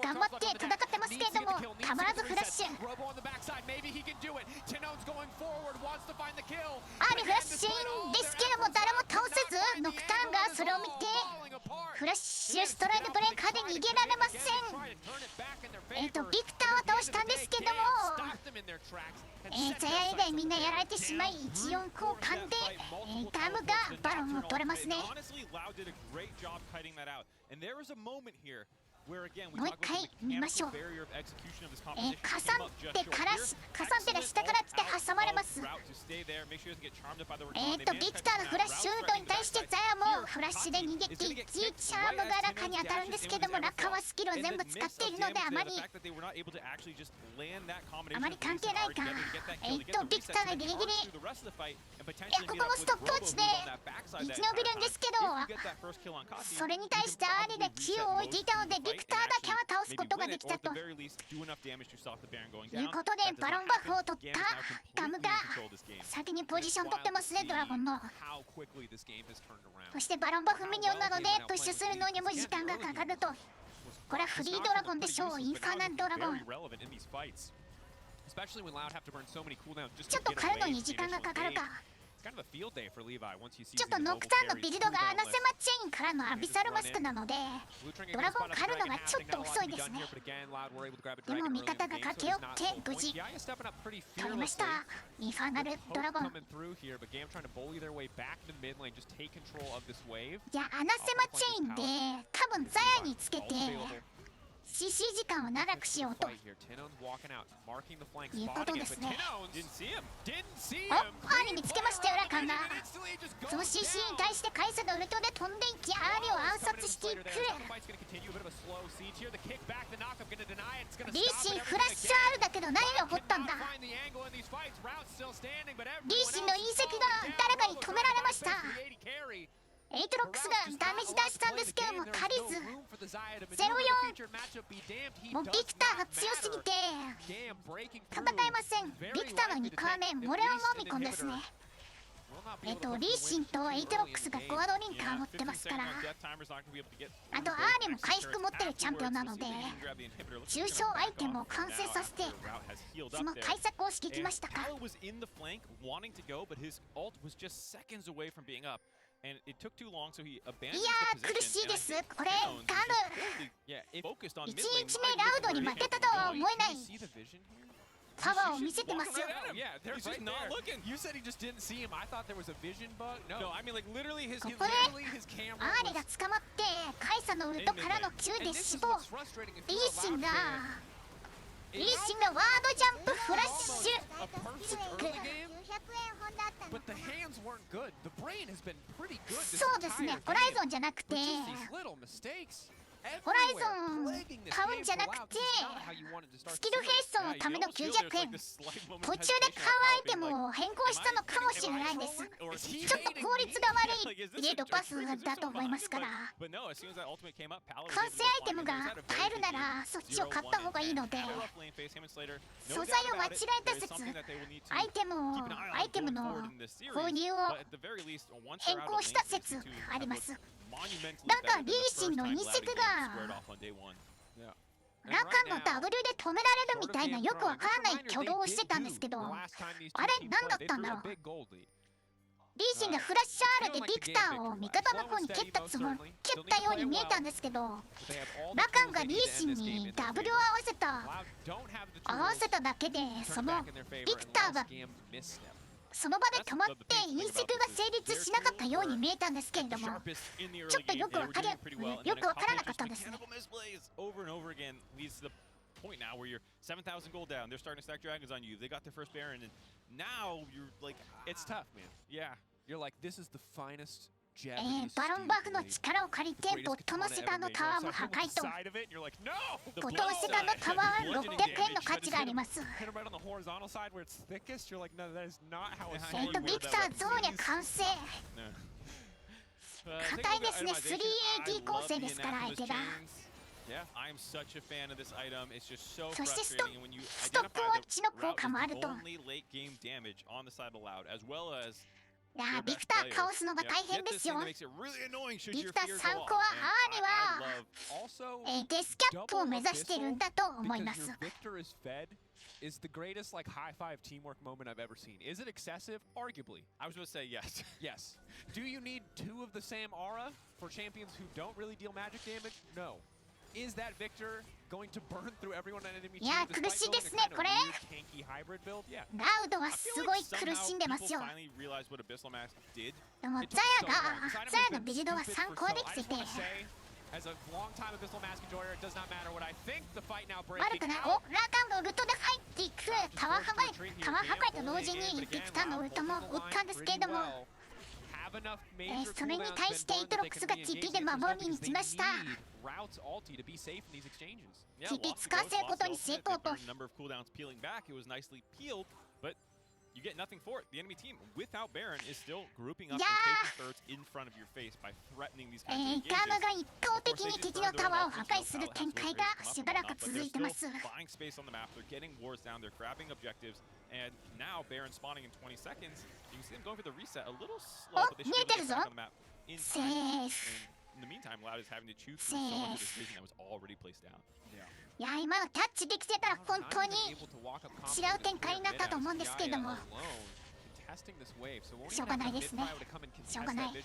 頑張って戦ってますけれども、たまらずフラッシュ。フラッシュインですけども誰も倒せず、ノクターンがそれを見てフラッシュストライドブレーカーで逃げられません。ビクターは倒したんですけども、ザヤ以外みんなやられてしまい、14交換でガムがバロンを取れますね。もう一回見ましょう。カサンテが下から来て挟まれます。ビクターのフラッシュウルトに対してザヤもフラッシュで逃げていき、チャームがラカに当たるんですけども、ラカはスキルを全部使っているのであまり関係ないか。ビクターがギリギリ、ここもストップウォッチで生き延びるんですけど、それに対してアーリでキーを置いていたのでビクターだけは倒すことができたということで、バロンバフを取ったガムが先にポジション取ってますね、ドラゴンの。そしてバロンバフミニオンなのでプッシュするのにも時間がかかると。これはフリードラゴンでしょう。インファーナルドラゴン、ちょっと狩るのに時間がかかるか。ちょっとノクターンのビルドがアナセマチェインからのアビサルマスクなのでドラゴン狩るのがちょっと遅いですね。でも味方が駆け寄って無事取りました。インファーナルドラゴン。いや、アナセマチェインで多分ザヤにつけてCC 時間を長くしようということですね。アーリ見つけましたよ、ラカンが。その CC に対してカイサのウルトで飛んでいき、アーリを暗殺していく。リーシンフラッシュ R だけど何が起こったんだ。リーシンの隕石が誰かに止められました。エイトロックスがダメージ出したんですけども足りず、0-4。もうビクターが強すぎて戦えません。ビクターの2個目モレオン飲み込んですね。リーシンとエイトロックスがゴアドリンカー持ってますから、あとアーリも回復持ってるチャンピオンなので重傷アイテムを完成させてその対策をしてきましたか。いやー苦しいです。これガム1日目ラウドに負けたとは思えないパワーを見せてますよ。ここでアーリが捕まってカイサのウルトからの Q で死亡。リーシンがワードジャンプフラッシュキック。そうですね、ホライゾンじゃなくてホライゾン買うんじゃなくてスキルヘイストのための900円途中で買うアイテムを変更したのかもしれないです。ちょっと効率が悪いレードパスだと思いますから、完成アイテムが買えるならそっちを買った方がいいので、素材を間違えた説、アイテムの購入を変更した説あります。なんかリーシンの隕石がラカンの W で止められるみたいなよくわからない挙動をしてたんですけど、あれ何だったんだろう。リーシンがフラッシュ R でビクターを味方の方に蹴ったように見えたんですけど、ラカンがリーシンに W を合わせただけでそのビクターがその場で止まって隕石が成立しなかったように見えたんですけれども、ちょっとよくわからなかったんですね。バロンバフの力を借りてボットのセカンドタワーも破壊と。ボットのセカンドタワーは600円の価値があります。ビクターゾーニャ完成。硬いですね。3AD 構成ですから相手が。I'm such a fan of this item. It's just so そして frustrating when you ストップウォッチの効果もあると。 only late game damage on the side of Loud, as well as いやビクターかわすのが大変ですよ。ビクター3個はアーニはデスキャップを目指してるんだと思います。Is the greatest like high five teamwork moment I've ever seen. Is it excessive? Arguably. I was going to say yes. Yes. Do you need two of the Sam aura for champions who don't really deal magic damage? No. Is that Victor going to burn through everyone on enemy team? いや苦しいですねこれ。ラウドはすごい苦しんでますよ。でもザヤのビルドは参考できてて。As a long-time Abyssal Mask enjoyer, it does not matter what I think. The fight now 悪くない。おラカンのウルトで入っていく。タワー破壊と同時にビクターのウルトも打ったんですけれども、それに対してイトロックスが TP で守りに来ました。TP 使わせることに成功と。You get nothing for it. The enemy team, without Baron, is still grouping up and taking turrets in front of your face by threatening these kinds of engagements. GAM が一方的に敵のタワーを破壊する展開がしばらく続いてます。Buying space on the map, they're getting wars down, they're grabbing objectives, and now Baron spawning in 20 seconds. You can see them going for the reset a little slow, but they should be able to get on the map in time. In the meantime, Loud is having to chew through so much of this vision that was already placed down. いや今のタッチできてたら本当に違う展開になったと思うんですけれども、しょうがないですね。しょうがない。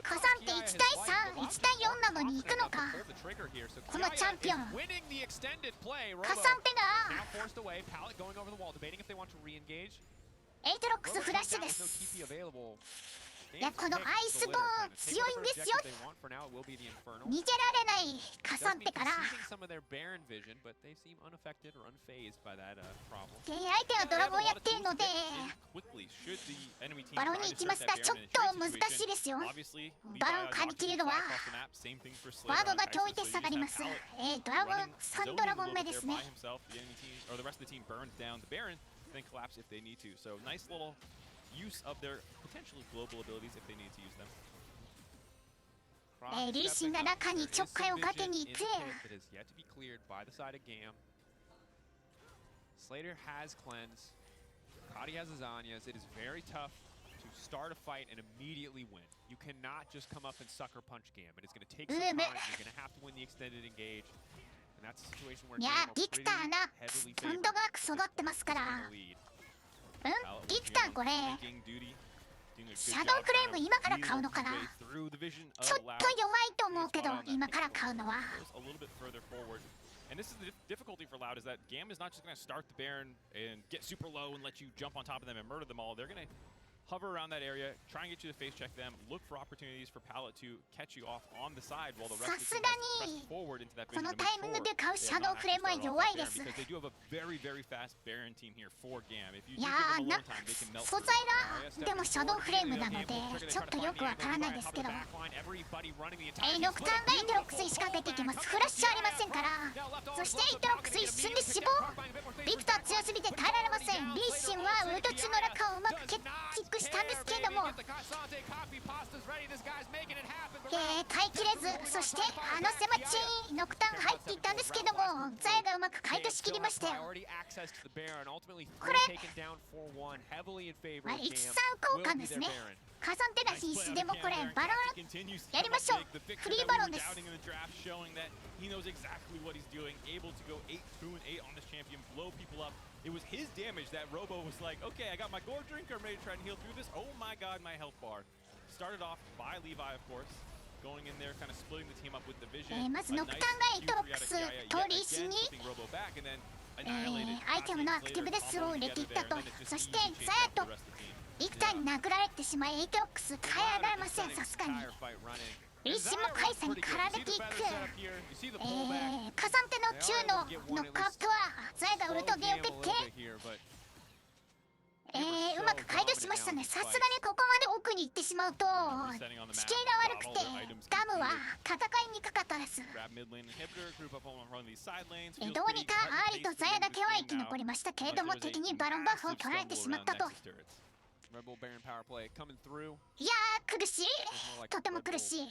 カサンって1対3、1対4なのに行くのか、このチャンピオン。カサンテがエイトロックスフラッシュです。いやこのアイスボーン強いんですよ。逃げられないカサンテから。相手はドラゴンやっているのでバロンに行きますがちょっと難しいですよ。バロン借り切るのはワードが今日いて下がります。ドラゴン3ドラゴン目ですね。use of their potentially global abilities if they need to use them. リーシンが中にちょっかいをかけに行く。Slater has cleanse. Kadi has Azanias. It is very tough to start a fight and immediately win. You cannot just come up and sucker punch GAM. It is going to take some time. You're going to have to win the extended engage. And that's a situation where いやビクターなサンドが育ってますから。ビクターこれシャドウフレーム今から買うのかな。ちょっと弱いと思うけど今から買うのは。And this is the difficulty for Loud is that GAM is not just going to start the Baron and get super low and let you jump on top of them and murder them all. They're going to hover around that area, try and get you to face check them, look for opportunities for Pallet to catch you off on the side while the rest of the team press forward into that vision to make sure they because they do have a very, very fast Baron team here for GAM. If you do give them a little time, they can melt through. 素材がでもシャドウフレームなのでちょっとよくわからないですけど、ノクターンがイトロックスに仕掛けてきます。フラッシュありませんから。そしてイトロックス一瞬で死亡。ビクター強すぎて耐えられません。リーシンはウルト中の落下をうまくキックしたんですけれども、耐えきれず、そしてあの狭地にノクターン入っていったんですけれども、ザヤがうまく回避しきりましたよ。これ、13交換ですね。カサンテが必死でもこれバロンやりましょう。フリーバロンです。It was his damage that Robo was like, okay, I got my gourd drink, I'm ready to try and heal through this. Oh my god, my health bar. Started off by Levi, of course, going in there, kind of splitting the team up with the vision. まずノクターンがイトロックスとリーシにアイテムのアクティブでスローを入れていったと。そしてザヤとビクターに殴られてしまい、イトロックス変えられません。さすがにリーシンもカイサに駆られていく。カサンテの中のノックアップはザヤがウルトでよけてうまく解除しましたね。さすがにここまで奥に行ってしまうと地形が悪くてガムは戦いにくかったです。どうにかアーリとザヤだけは生き残りましたけれども敵にバロンバフを取られてしまったと。Rebel Baron power play coming through. いやー苦しい。とても苦しい。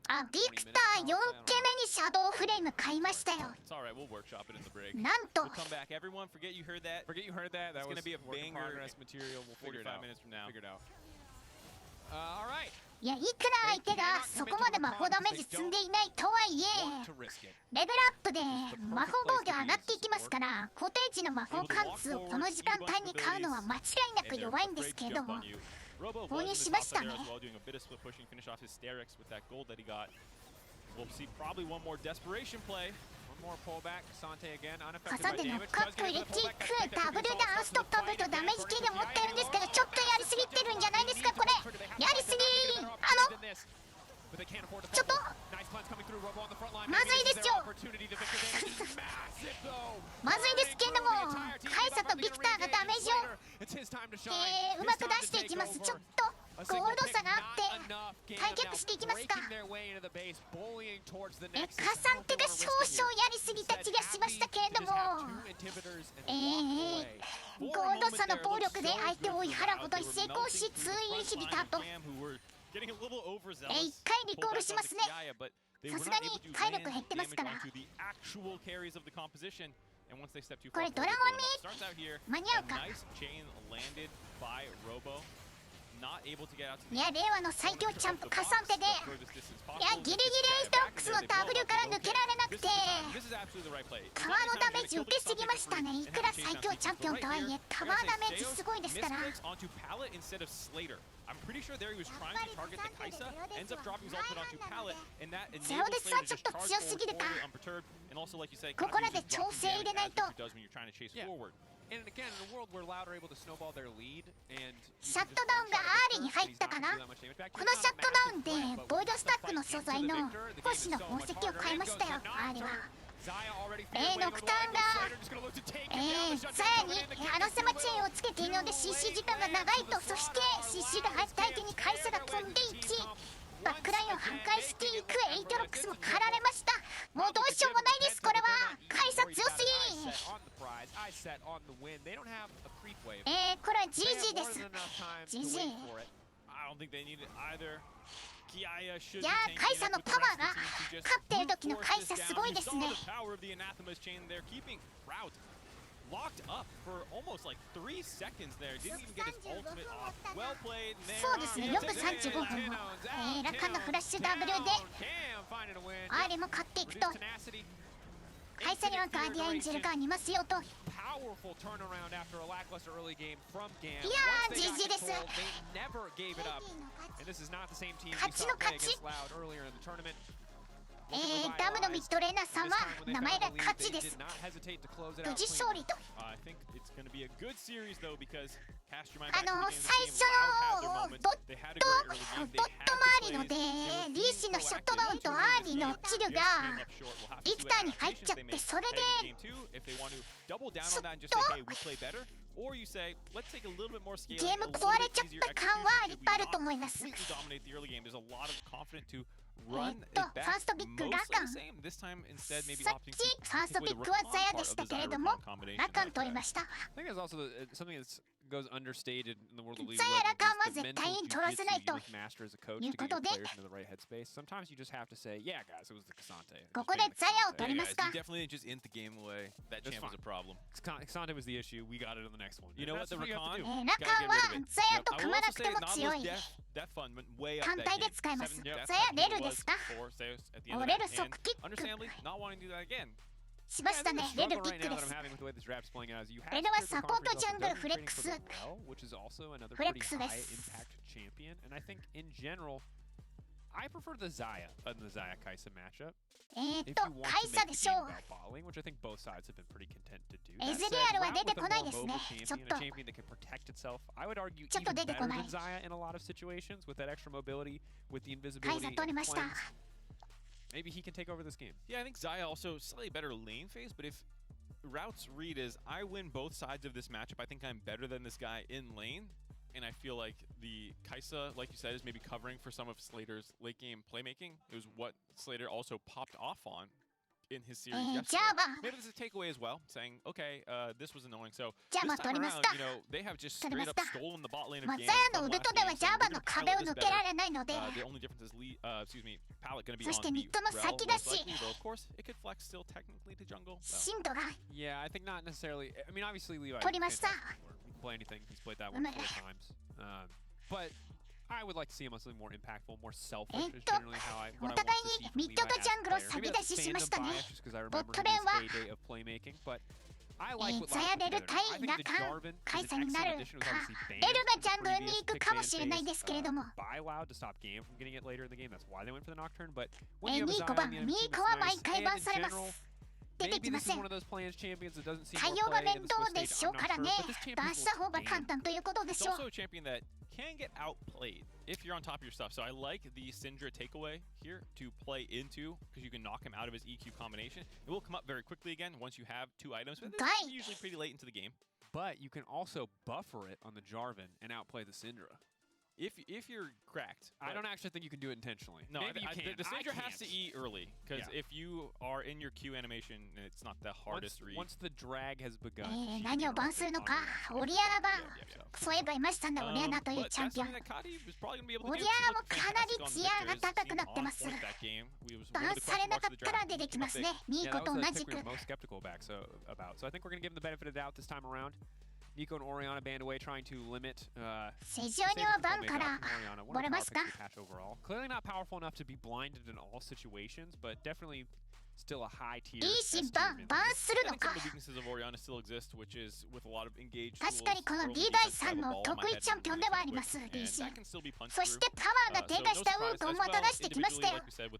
あ、ビクター4件目にシャドウフレーム買いましたよ。なんと。いや、いくら相手がそこまで魔法ダメージ積んでいないとはいえ、レベルアップで魔法防御上がっていきますから、固定値の魔法貫通をこの時間帯に買うのは間違いなく弱いんですけれども、購入しましたね。挟んでノックアップ入れていく。ダブルでアンストッパブルとダメージキーで持ってるんですけど、ちょっとやりすぎてるんじゃないですかこれ。やりすぎ。ちょっとまずいですよ。まずいですけれども、カイサとビクターがダメージを、うまく出していきます。ちょっとゴールド差があって開脚していきますか。カサンテが少々やりすぎた気がしましたけれども、ゴールド差の暴力で相手を追い払うことに成功し、2インヒビターと1回リコールしますね。さすがに体力減ってますから。これドラゴンに間に合うか。いや、令和の最強チャンプカサンテで、いや、ギリギリエイトロックスの W から抜けられなくて、タワーのダメージ受けすぎましたね。いくら最強チャンピオンとはいえタワーダメージすごいですから。ゼロデスはちょっと強すぎるか。ここらで調整入れないと。And again, in a world where Loud are able to snowball their lead and シャットダウンがアーリーに入ったかな。このシャットダウンでボイドスタックの素材の星の宝石を買いましたよ。アーリーはノクターンがザヤにアロセマチェーンをつけているので CC 時間が長いと。そして CC が入った相手にカイサが飛んでいき、バックラインを半壊していく。エイトロックスも狩られました。もうどうしようもないです。これはカイサ強すぎ。これは GG です。 GG。 いやー、カイサのパワーが勝っている時のカイサすごいですね。そうですね、よく35分もラカンのフラッシュ W でアーリも勝っていくと、カイサにはガーディアンジェルがいますよと。いやー、GG です。勝ちの勝ち。ダムのミッドレーナーさんは名前が勝ちです。無事勝利と。最初のドット周りのでリーシのショットダウンとアーリーのキルがビクターに入っちゃって、それでちょっとゲーム壊れちゃった感はいっぱいあると思います。ファーストビッグラカン、さっきファーストビッグはザヤでしたけれどもラカン取りました。ザヤラカンは絶対に取らせないということで、ここでザヤを取りますか。ラカンはザヤと組まなくても強い。単体で使えます。ザヤレルですか。レル即キックしましたね。レルキックです。レルはサポートジャングルフレックス。フレックスです。カイサでしょう。エズリアルは出てこないですね。ちょっと出てこない。カイサ取りました。Maybe he can take over this game. Yeah, I think Xayah also slightly better lane phase, but if Rout's read is I win both sides of this matchup, I think I'm better than this guy in lane, and I feel like the Kaisa, like you said, is maybe covering for some of Slater's late game playmaking. It was what Slater also popped off on in his series yesterday. Maybe this is a takeaway as well, saying, okay, this was annoying. So this time around, you know, they have just straight up stolen the bot lane of GAM. The only difference is Pallet going to be on the rel, most likely, though of course it could flex still technically to jungle. Yeah, I think not necessarily. I mean, obviously Levi can play anything. He's played that one 4 times. But I would like to see him on something more impactful, more selfish. Is generally how what I want to see from Levi as a player. Maybe that's fandom bias, just because I remember his heyday of playmaking. But I like what Levi put together. I think the Jarvan is an excellent addition. It was obviously banned in the previous pick ban phase by Loud to stop GAM from getting it later in the game. That's why they went for the Nocturne. But when you have a Zion on the enemy team, it's nice. And in general, maybe this is one of those plans champions that doesn't seem to play in the Swiss stage. I'm not sure, but this champion is It's also a champion that can get outplayed if you're on top of your stuff. So I like the Syndra takeaway here to play into, because you can knock him out of his EQ combination. It will come up very quickly again once you have 2 items, but this is usually pretty late into the game. But you can also buffer it on the Jarvan and outplay the Syndra. If you're cracked. I don't actually think you can do it intentionally. No, maybe you can. The Syndra has to eat early, because if you are in your Q animation, it's not the hardest read. Once the drag has begun. 何をバンするのか、オリアナ版。そういえばいましたんだ、オリアナというチャンピオン。オリアナもかなりツヤが高くなってます。バンされなかったら出てきますね、ニーコと同じく。So I think we're going to give him the benefit of the doubt this time around. Nico and Orianna banned away, trying to limit. Clearly not powerful enough to be blinded in all situations, but definitely still a high tier. Some of the weaknesses of Orianna still exist, which is with a lot of engaged 確かにこのリーダイさんの得意チャンピオンではあります、DC。そしてパワーが低下したウーコンをまた出してきましたよ。ウーコン出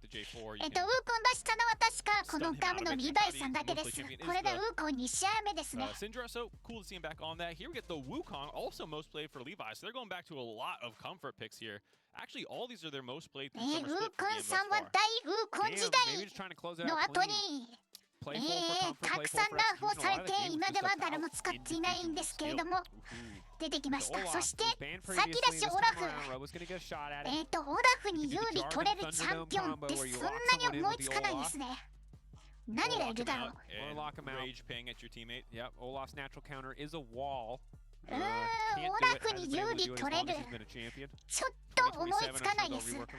したのは確かこのガムのリーダイさんだけです。これでウーコン2試合目ですね。Syndra, so cool to see him back on that. Here we get the Wukong, also most played for Levi, so they're going back to a lot of comfort picks here. Actually, all these are their most played through summer split for GAM thus far. の後にたくさんナーフをされて今では誰も使っていないんですけれども出てきました。そして先出しオラフ、オラフに有利取れるチャンピオンってそんなに思いつかないですね。何がいるだろう。オラフに有利取れる。ちょっと思いつかないです。かなり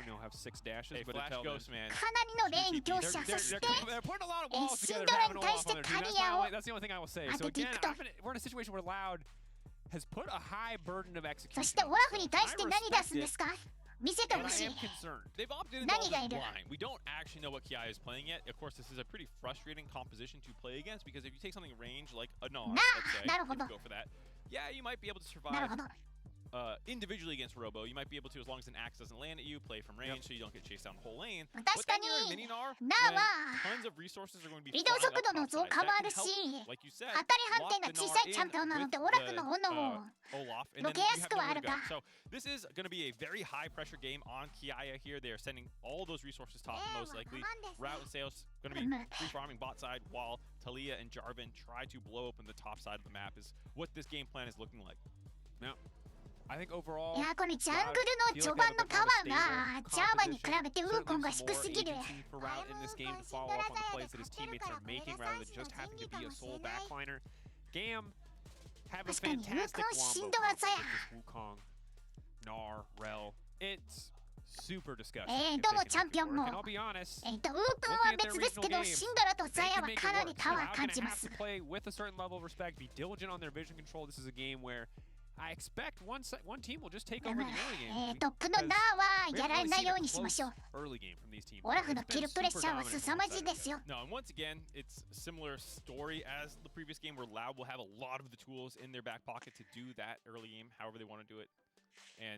のレーン業者、そしてシンドラに対してカリアを当てていくと。そしてオラフに対して何出すんですか？見せてほしい。何がいる？ We don't actually know what Kiai is playing yet. Of course, this is a pretty frustrating composition to play against because if you take something range like a Gnar, let's say, if you go for that, yeah, you might be able to survive individually against Robo. You might be able to, as long as an axe doesn't land at you, play from range so you don't get chased down the whole lane. But then you're in mini Gnar, when tons of resources are going to be flying up topside. That can help, like you said, lock the Gnar in with the Olaf, and then you have nowhere to go. So this is going to be a very high pressure game on Kiaya here. They are sending all those resources top most likely. Route and Sales going to be free farming bot side while Talia and Jarvan try to blow open the top side of the map is what this game plan is looking like. Now, I think overall, いやこのジャングルの序盤のパワーがジャーバに比べてウーコンが低すぎる。確かにウーコンしんど技や。どのチャンピオンもウーコンは別ですけどシンドラとザヤはかなりパワー感じます。I expect one team will just take over the early game. トップのナーはやられないようにしましょう。オラフのキルプレッシャーは凄まじいですよ。No, and once again, it's similar story as the previous game where Loud will have a lot of the tools in their back pocket to do that early game, however they want to do it.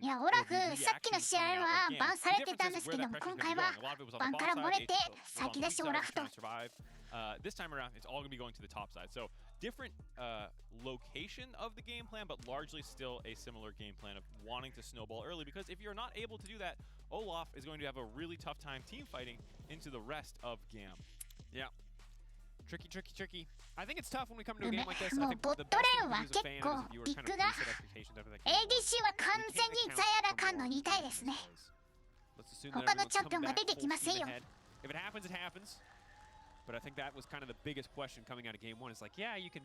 いや、オラフ、さっきの試合はバンされてたんですけども、今回はバンから漏れて先出しオラフと。This time around, it's all going to be going to the top side. So different location of the game plan, but largely still a similar game plan of wanting to snowball early. Because if you're not able to do that, Olaf is going to have a really tough time team fighting into the rest of GAM. Yeah. Tricky. I think it's tough when we come to a game like this. I think the best thing to do as a fan is if you were kind of reset expectations after that game. ADC は完全にザヤラカンの2体ですね。他のチャンピオンが出てきませんよ。If it happens, it happens. But I think that was kind of the biggest question coming out of game one. It's like, yeah, you can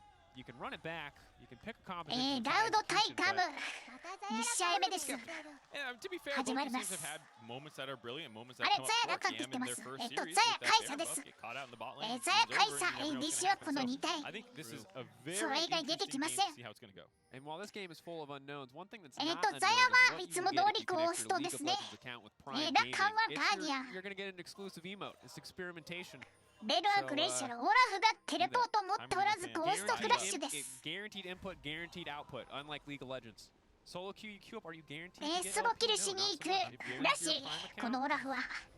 run it back, you can pick a composition. ラウド対ガム2試合目です。 Yeah, to be fair, both 始まり teams ます have had moments that are brilliant, moments あ that れ come ザ up ヤが short. かって GAM ま in their す。 first ザ series ヤ with カイ that サ air で buff, す。 get caught out in the bot lane. ザヤ game's カイ over, サ and you never know ディ what's シ gonna はこ happen. の So 2体 I think this is a そ very れ以外出て interesting きま game せん to see how it's gonna go. And while this game is full of unknowns, one thing that's ザ not ヤ unknown is は what い you つも get 通 if り you ゴ connect ース your ト League で of すね。 Legends account with Prime ラ Gaming. カンはガーディアン You're gonna get an exclusive emote. It's experimentation. ベルはグレイシャル、オラフがテレポートを持っておらずゴーストフラッシュです。 Guaranteed input, guaranteed output, unlike League of Legends. Solo Q, you queue up, are you guaranteed to エー get スボキル LP? し No, に not 行く so much. If you're ら in し your い Prime この account, オラフは。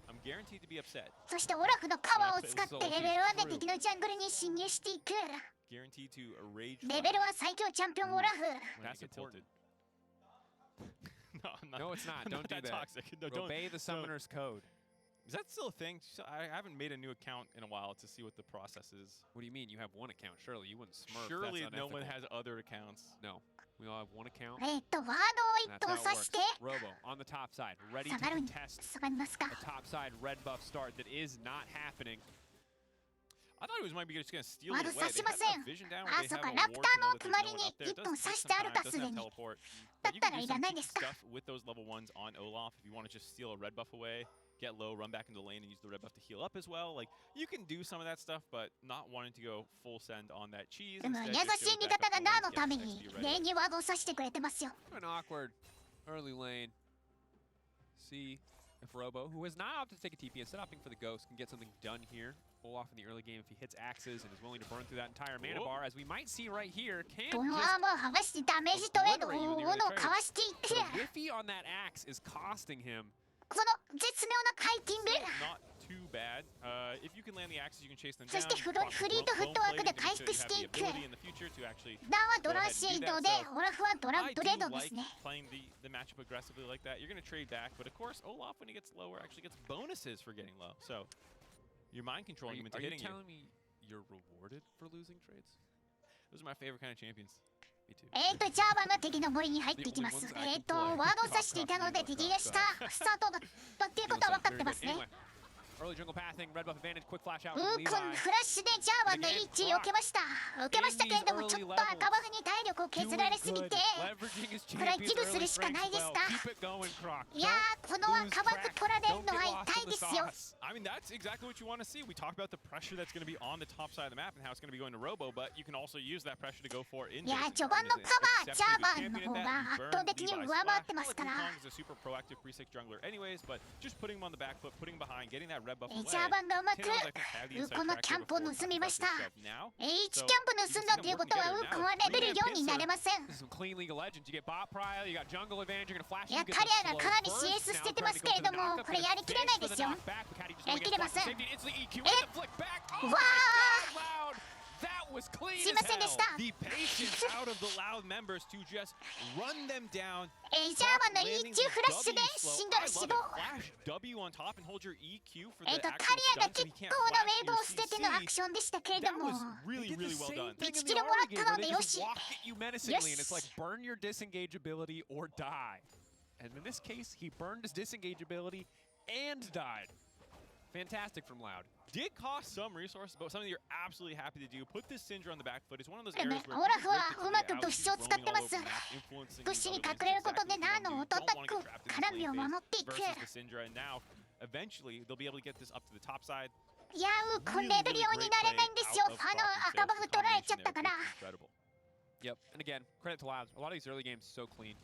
I'm guaranteed to be upset. そしてオラフのパワーを使ってレベル1で敵のジャングルに侵入していく。 Guaranteed to rage. レベルは最強チャンピオンオラフ。 That's Get important. tilted. No, it's not. Don't do that that. toxic. No, don't. Obey the summoner's code. Is that still a thing? I haven't made a new account in a while to see what the process is. What do you mean? You have one account. Surely you wouldn't smurf. Surely That's no one unethical. has other accounts. No. We all have one account. ワードを And 一 that's 投 how it 刺して works. Robo on the top side, ready to 下がるに contest 下がりますか。 a top side red buff start that is not happening. I thought he was maybe just gonna steal it ワード away. 刺し They ま have せん。 that vision down あ where they そ have こ a ラ ward プ to ター know の that there's 隣 no one に up there. 一 It 本 does 刺 take し some てある time, か doesn't すで have に。 teleport. だ But った you ら can い do ら some ないですか。 stuff with those level ones on Olaf if you want to just steal a red buff away, get low, run back into the lane, and use the red buff to heal up as well. Like you can do some of that stuff, but not wanting to go full send on that cheese. でも優 Instead, し just い go 味 back 方 up が the ナーの lane, た get め XP に right レー away. ンにワードを刺してくれてますよ。 An awkward early lane. See if Robo, who has not opted to take a TP, instead opting for the Ghost, can get something done here. Olaf in the early game if he hits axes and is willing to burn through that entire mana bar, as we might see right here, can ボン just アームを剥がしてダメージトレードをかわしていく。 the whiffy on that axe is costing him. この絶妙な回ティング。 Not too bad. If you can land the axes, you can chase them そ down. して You フ can ロ proc フリー bone とフットワーク plating で to 回 make sure 復 you し have て the いく。 ability in the future to actually ダンはドラシェイドで So オラフはドラ I ト do レードで like すね。 playing the matchup aggressively like that. You're going to trade back, but of course, Olaf, when he gets lower, actually gets bonuses for getting low. So you're mind Are controlling you, him into are you hitting you. telling me you're rewarded for losing trades? Those are my favorite kind of champions. Me too. ジャーバンが敵の森に入っていきます。ワードを刺していたので敵がしたスタートだったっていうことは分かってますね。 Anyway, early jungle pathing, red buff advantage, quick flash out ウ from ークン Levi. フラッシュでジャーバンの位置を受けました。受けましたけれどもちょっと赤バフに体力を削られすぎて Leveraging his これは危 champions 惧す early るしかない strength です well. か。 Keep it going, Croc. いやーこの赤バフ取られるのは痛いですよ。 I mean, that's exactly what you want to see. We talked about the pressure that's going to be on the top side of the map and how it's going to be going to Robo, but you can also use that pressure to go for in. いや序盤のパワージャーバンの方が圧倒的に上回ってますから。 is a super proactive pre-6 jungler anyways, but just putting him on the back foot, putting him behind, getting that red buff away. ジャーバンがうまく Tails, I think, had the ウ inside ーコンの tracker キャンプを before 盗みました。 talking about this stuff now. H キャンプ盗んだということはウーコンはレベル4になれません。 This is some clean League of Legends. You get bot prile, you got jungle advantage, you're gonna flash. いや You get カリ the アが slow かなり burst. CS 捨 Now ててますけ trying れ to ど go も for the これ knockup やりきれないですよ。 for the knockback. Caddy just やりきれません。 safety instantly EQ え with the flick back. Oh わ my God, Loud. That was clean すい as ませんで hell. した。 The patience out of the loud members to just run them down. ジャーバンの E 級フラッシュで死んだら死亡。 Flash W on top and hold your EQ for カ the リ actual アが stun so 結 he 構 can't な flash ウェーブを your 捨ててのアク CC. ションでしたけれど That も was really, They did really the well same done. thing in the 1キロもら early った game の where で they よ just し。 walk at you menacingly, and it's like burn your disengage ability or die. And in this case, he burned his disengage ability and died. Fantastic from Loud. Did cost some resources, but something you're absolutely happy to do. Put this Syndra on the back foot. It's one of those でも areas where オラフは people うま break く the 物 She's 質を使って roaming ま all す。 over the map, influencing 物 these 資に other 隠 lanes. れること Exactly でナー what ノ you を don't 叩 wanna く get trapped in 絡 this みを lane 守 phase っていく。 versus the Syndra, and now eventually they'll be able to get this up to the top side. いやウーコンレベル4になれないんですよ。赤バフ取られちゃったから。 Yep, and again, credit to Loud. A lot of these early games so clean.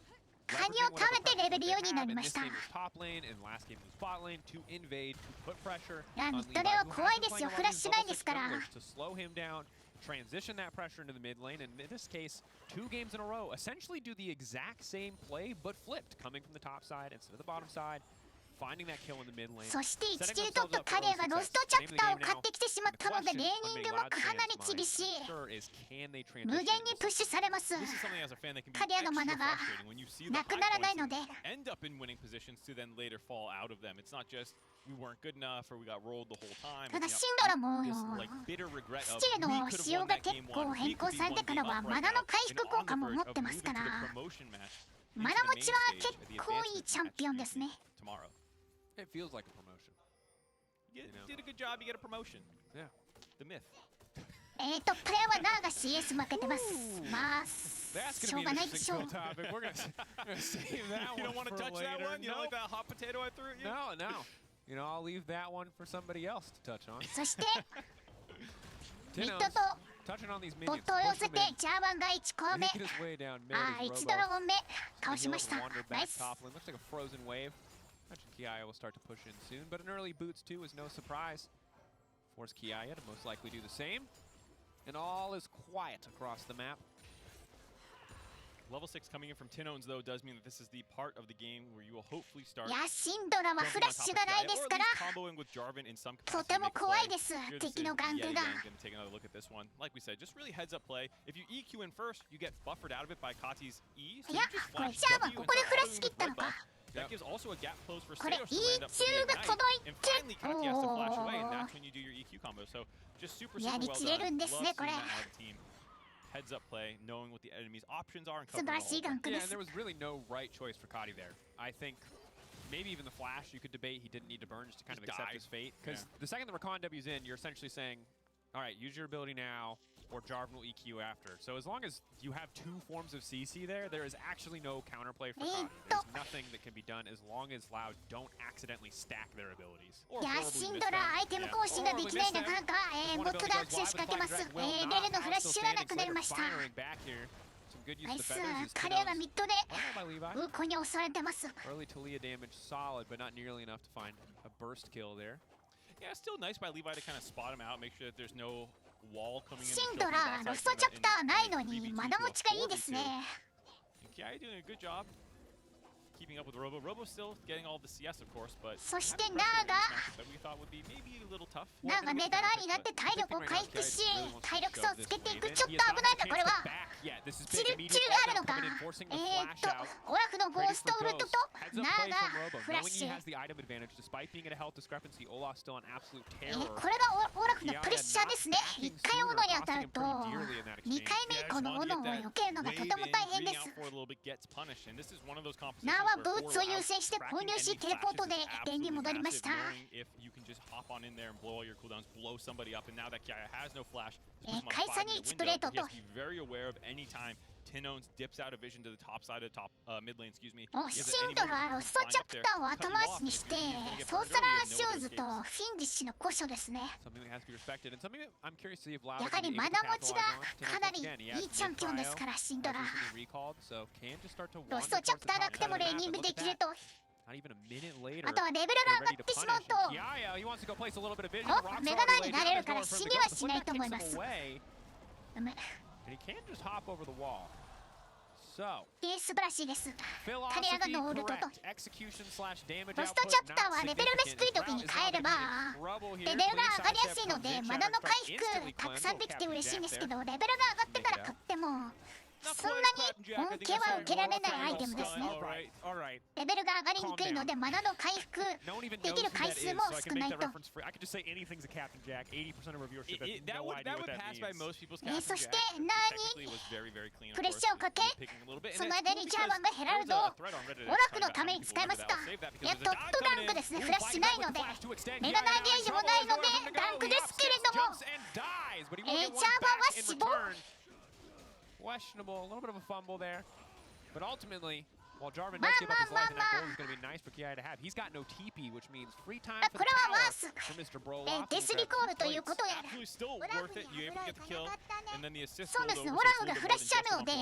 カニを食べてレベル4になりました。 In this game was top lane, and last game was bot lane to invade, to put pressure いや on ミ Levi, ッドレは who 怖い has で been すよ。 playing a フ lot ラッ of シュ these ない level です 6 から junglers to slow him down, transition that pressure into the mid lane, and in this case, 2 games in a row, essentially do the exact same play, but flipped, coming from the top side instead of the bottom side, finding that kill in the mid lane. そして1キル取ったカリアがロストチャプターを買ってきてしまったのでレーニングもかなり厳しい。無限にプッシュされます。 This is something as a fan that can be カリアのマナ extra が frustrating when you see the な high くならないの points で。 and end up in winning positions to then later fall out of them. It's not just we weren't good enough or we got rolled the whole time. ただ It's, シ you ンドラも know, this like bitter regret ス of チル we の could 仕 have 様 won が that 結 game 構 one. 変 We 更 could be され one てか game ら up は right マナの now 回 and 復効 on 果 the も verge 持っ of てます moving か to ら the promotion match. マナ持ちは結構いいチャンピオンですね。 Tomorrow. It feels like a promotion. You did a good job, you get a promotion. Yeah. the myth. プレイはナーが CS 負けてます。まあ、しょうがないでしょう。We're gonna save that one. You don't want to touch that one? You don't like that hot potato I threw at you? No, no. You know, I'll leave that one for somebody else to touch on. そしてミッドと touching on these ボッ minions. トを寄せてジャーマンが1コア目。 Making his way down mid あ is 1ド Robo. ラゴン目倒しました。 Wander ナイ back ス。 top lane. Looks like a frozen wave. Imagine Kiaya will start to push in soon, but an early boots too is no surprise. Force Kiaya to most likely do the same. And all is quiet across the map. Level 6 coming in from Tinons, though, does mean that this is the part of the game where you will hopefully start いや、シンドラはフラッシュがないですから、 comboing with Jarvan in some と capacity. ても怖いです。敵のガングが。 Going to take another look at this one. Like we said, just really heads up play. If you EQ in first, you get buffered out of it by Kati's E. いや、これジャーマンここでフラッシュ切ったのか。 That gives also a gap close for これ Seos to land up EQ for が the 届 ignite. い And て、 finally, Kati has to flash away, and that's when you do your EQ combo. So just super, super やり well きれ done. るんですね、 Love これ。 seeing that out of the team. Heads up play, knowing what the enemy's options are and 素晴 covering ら all しい of ガ them. ンク Yeah, で and す there。was really no right choice for Kati there. I think maybe even the flash, you could debate he didn't need to burn just to kind of Just accept die. his fate. Because Yeah. the second the Rakan W's in, you're essentially saying, all right, use your ability now, or Jarvan will EQ after. So as long as you have two forms of CC there, there is actually no counterplay for Kati. There's nothing that can be done as long as Loud don't accidentally stack their abilities. いや、シンドラアイテム更新ができない中、ボットでアクション仕掛けます。ベルのフラッシュがなくなりました。 ナイス、彼はミッドでウーコに押されてます。 Early Talia damage solid, but not nearly enough to find a burst kill there. Yeah, still nice by Levi to kind of spot him out, make sure that there's no wall coming in. シンドラロストチャプターないのにマナ持ちがいいですね。 Kiai doing a good job keeping up with Robo. Robo still getting all the CS, of course, but そしてナーが that we thought would be maybe a little tough. ナーがメダラーになって体力を回復し体力差をつけていく。ちょっと危ないかこれは。チルあるのか。オラフのゴーストウルトとナーがフラッシュ。これがオラフのプレッシャーですね。1回斧に当たると2回目以降の斧を避けるのがとても大変です。ナーはブーツを優先して混入しテレポートでレーンに戻りました。カイサにスプレートと。 Tinons dips out of vision to the top side of top mid lane, excuse me. シンドラロストチャプターを後回しにしてソーサラーシューズとフィンディッシュの古書ですね。やはりマナ持ちがかなりいいチャンピオンですからシンドラ。ロストチャプターなくてもレーニングできると。 あとはレベルが上がってしまうとメガナーになれるから死にはしないと思います。ディス素晴らしいです。タリアがノールトとロストチャプターはレベルが低い時に変えればレベルが上がりやすいのでマナの回復たくさんできて嬉しいんですけどレベルが上がってから買ってもそんなに恩恵は受けられないアイテムですね。レベルが上がりにくいのでマナの回復できる回数も少ないと。そしてナーにプレッシャーをかけその間にジャーマンがヘラルドをオラフのために使いますか。いやトップダンクですね。フラッシュないのでメガナーゲージもないのでダンクですけれどもジャーマンは死亡。 Questionable, a little bit of a fumble there, but ultimately, while Jarvan does give up his life, and that goal is going to be nice for Kiai to have. He's got no TP, which means free time for the tower for Mr. Broloff. デスリコールということやら。そうですね。オラフがフラッシュあるので、オラ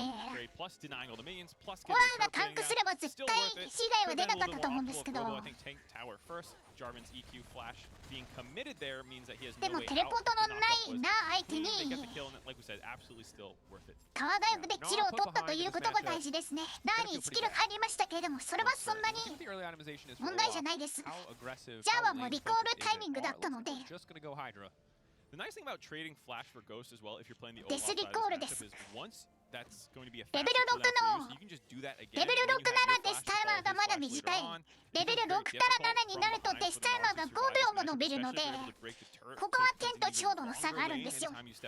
フがタンクすれば絶対被害は出なかったと思うんですけど。 でもテレポートのないな相手にタワーダイブでキルを取ったということが大事ですね。ナーに1キル入りましたけれどもそれはそんなに問題じゃないです。ジャーはもうリコールタイミングだったので The nice thing about trading Flash for Ghost as well, if you're playing theデスリコールです。 once that's going to be a レベル6のレベル6ならデスタイマーがまだ短い。レベル6から7になるとデスタイマーが5秒も伸びるのでここは天と地ほどの差があるんですよ。レベル6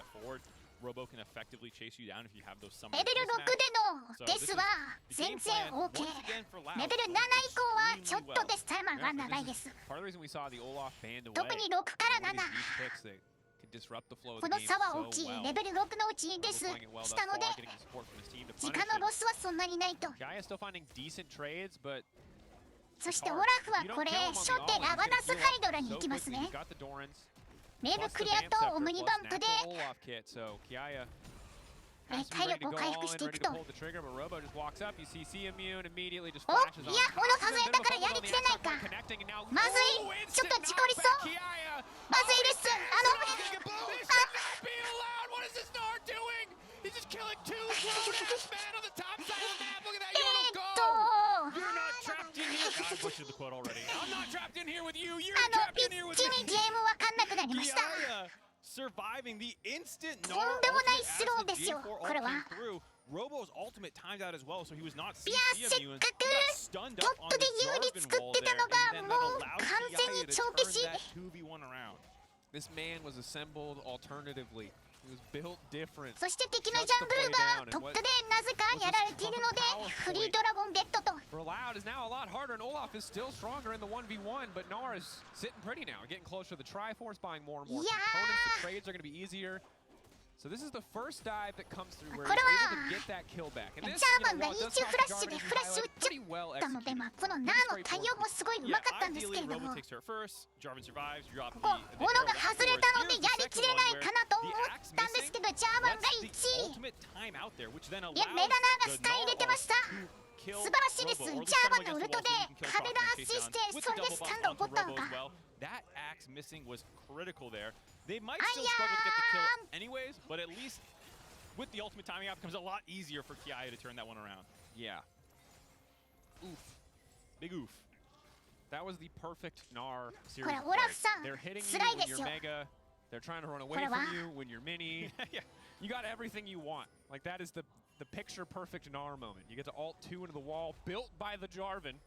でのデスは全然 OK。レベル7以降はちょっとデスタイマーが長いです。特に6から7この差は大きい。レベル6のうちです。したので時間のロスはそんなにないと。そしてオラフはこれ初手ラバナスハイドラに行きますね。メーブクリアとオムニバンプで体力を回復していくと。お、いや、この数えだからやりきれないか。まずい、ちょっと事故りそう。まずいです。一気にゲームわかんなくなりました。surviving the instant とんでもないスローですよ、これは。Robo's ultimate timed out as well, so he was not いや、せっかくトップで有利作ってたのがもう完全に帳消し。This man was assembled alternatively. He was built different. そして敵のジャングルがトップでなぜかやられているのでフリードラゴンゲットと。Loud is now a lot harder, and Olaf is still stronger in the 1v1, but Gnar is sitting pretty now, getting closer to the Triforce, buying more and more components. The trades are going to be easier. So this is the first dive that comes through where he's able to get that kill back. And this, ジャーマンが E 中フラッシュでフラッシュ打っちゃったので、まあこのナーの対応もすごいうまかったんですけれども、ここ斧が外れたのでやりきれないかなと思ったんですけど、ジャーマンが1位。いや、メラナーがスタイ入れてました。素晴らしいです。ジャーマンのウルトで壁が発生して、それでスタンドを取ったのか。That axe missing was critical there. They might still struggle to get the kill anyways, but at least with the ultimate timing out, it becomes a lot easier for Kiaya to turn that one around. Yeah. Oof. Big oof. That was the perfect Gnar series. これオラフさん、 They're hitting 辛い you で when す you're よ。 mega. They're trying to run away from you when you're mini. Yeah. You got everything you want. Like that is the picture perfect Gnar moment. You get to ult 2 into the wall, built by the Jarvan.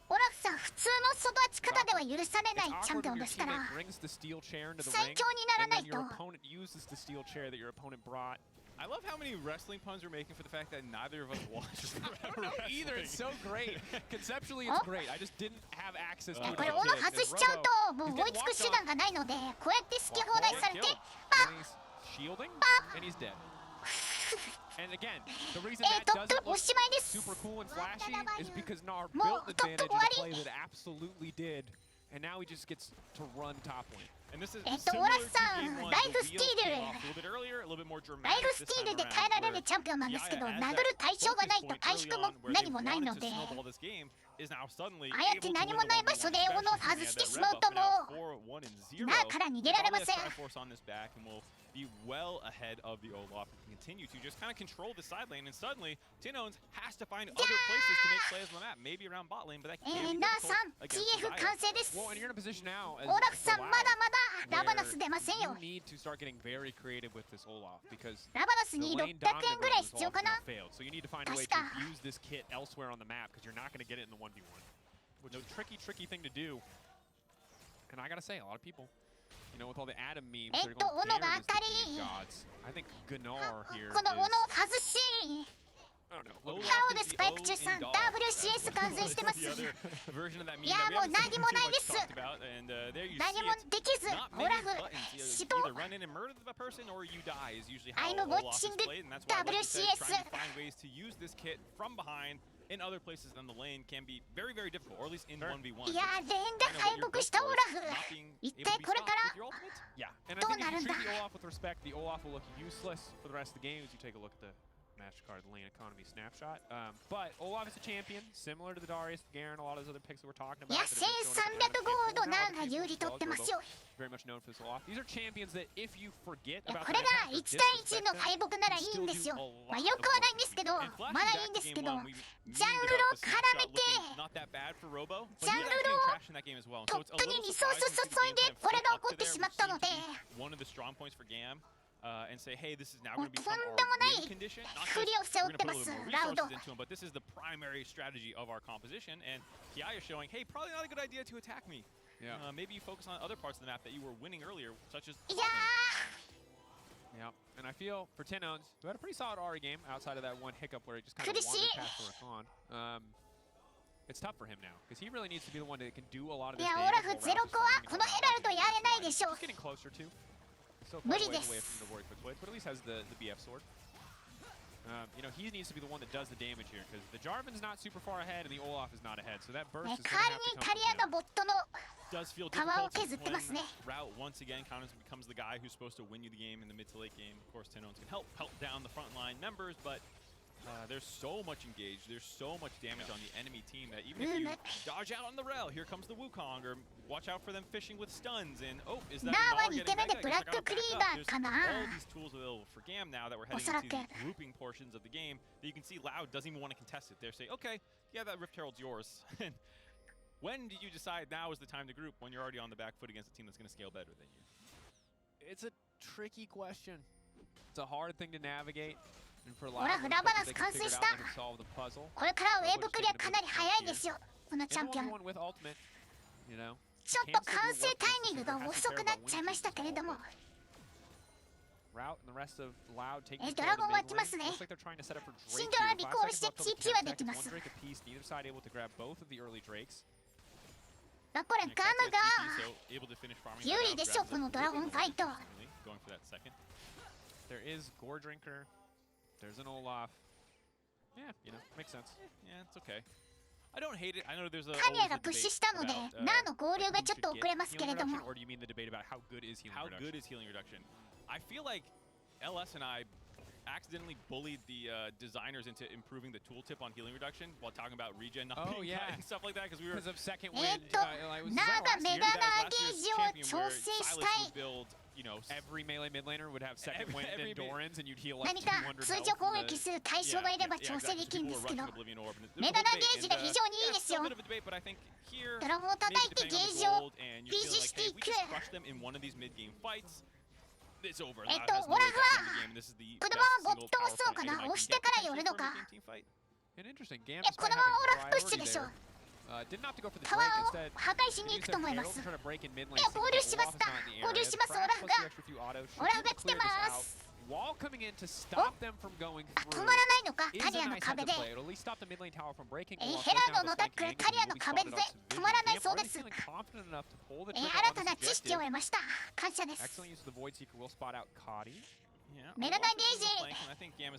オラフさん、普通の育ち方では許されないチャンピオンですから、最強にならないと。I love how many wrestling puns we're making for the fact that neither of us watched either. It's so great. Conceptually, it's great. I just didn't have access to it. これ、斧外しちゃうと、もう追いつく手段がないので、こうやって好き放題されて、パッ shielding, and he's dead. And again, the reason ト that ップ doesn't お look しまいです。 super cool and flashy is because Gnar built advantage in a play that absolutely did, and now he just gets to run top lane. And this is オラフさん、ライフスティール。ライフスティールで耐えられるチャンピオンなんですけど、殴る対象がないと回復も何もないので、ああやって何もない場所で斧を外してしまうともう、ナーから逃げられません。be well ahead of the Olaf and continue to just kind of control the side lane, and suddenly Tinones has to find other places to make plays on the map, maybe around bot lane, but that can be ナーさん、TF 完成です。 Well, and you're in a position now as オラフさん、まだまだラバナス出ませんよ。 you need to start getting very creative with this Olaf because ラバナスに600円ぐらい必要かな。 so you need to find a way to use this kit elsewhere on the map because you're not going to get it in the 1v1, which is a tricky thing to do. And I gotta say, a lot of people, you know, with all the Adam memes, they're going Baron is the game gods. I think Gnar here この斧を外し、 I don't know. ハローです、パイプ中さん。WCS 完成してます。いや、もう何もないです。何もできず、オラフ、死亡。I'm watching WCS. in other places than the lane can be very, very difficult, or at least in 1v1. いや、レーンが敗北したオラフ。一体これから Yeah, and I think if you treat the Olaf with respect, the Olaf will look useless for the rest of the game as you take a look at the MasterCard lane economy snapshot. But Olaf is a champion, similar to the Darius, Garen, a lot of those other picks that we're talking about. いや、1300ゴールドなんか有利取ってますよ。 Very much known for this Olaf. These are champions that if you forget いや、 about これが1対1の敗北ならいいんですよ。まあ、よくはないんですけど、まだいいんですけど、ジャングルを絡めて、ジャングルをトップにリソース注いで、これが起こってしまったので、 and say, hey, this is now going to become とんでも our ない win condition. Not 振 just りを背 we're 負って going to ま put a す、 little more ラウド。 resources into him, but this is the primary strategy of our composition. And Kiaya showing, hey, probably not a good idea to attack me. Yeah. Maybe you focus on other parts of the map that you were winning earlier, such as. いや Yeah, and I feel for Tinones, who had a pretty solid Ari game outside of that one hiccup where he just kind of wandered past the Rakan. It's tough for him now because he really needs to be the one that can do a lot of ー、い this や、オ damage. ラフゼロコはこのヘラルドやれないでしょう。 Just getting closer to. So far 無理 away で away す from the VOICEVOX blade, but at least has the BF sword. You know, he needs to be the one that does the damage here because the Jarvan's not super far ahead and the Olaf is not ahead. So that burst ね is 代 going わ to り have to にタ come リア from の him. ボットの Does feel 皮を difficult 削ってますね when Route once again becomes the guy who's supposed to win you the game in the mid to late game. Of course, Tenones can help down the front line members, but there's so much engaged, there's so much damage on the enemy team that even if you dodge out on the rail, here comes the Wukong, or watch out for them fishing with stuns, and oh, is that ナーは Gnar 2 getting 手目で mega? ブ I ラ guess ッ I gotta ククリ back ー up. バー There's かな all these tools available for GAM now that we're heading into the grouping portions of the game that you can see Loud doesn't even want to contest it. They're saying, okay, yeah, that Rift Herald's yours. And when did you decide now is the time to group when you're already on the back foot against a team that's going to scale better than you? It's a tricky question. It's a hard thing to navigate. And for ほらフラバランス完成したこれからウェーブクリアかなり早いですよこのチャンピオンちょっと完成タイミングが遅くなっちゃいましたけれどもドラゴンは来ますねシンドラはリコールして TP はできますこれガムが有利でしょこのドラゴンファイト There is Gore Drinker. There's an Olaf. Yeah, you know, makes sense. Yeah, it's okay. I don't hate it. I know there's a カニアがプッシュしたのでナーの合流がちょっと遅れますけれども Or do you mean the debate about how good is healing How reduction? good is healing reduction? I feel like LS and I accidentally bullied the designers into improving the tooltip on healing reduction while talking about regen not being cut and stuff like that because we were because of second wind. ナーがメガナーゲージを調整したい You know, every melee mid laner would have second wind endurance, and you'd heal 何 like か 200 通常攻撃する対象がいれば調整できるんですけどメガナーゲージが非常にいいですよドラゴンを叩いてゲージをフィージしていくオラフは車はボットを押そうかな押してから寄るのかこのままオラフプッシュでしょタワーを破壊しに行くと思いますいや合流しました合流しますオラフが来てます止まらないのかタリアの壁でヘラノのタックルタリアの壁で止まらないそうです新たな知識を得ました感謝ですメガナゲージ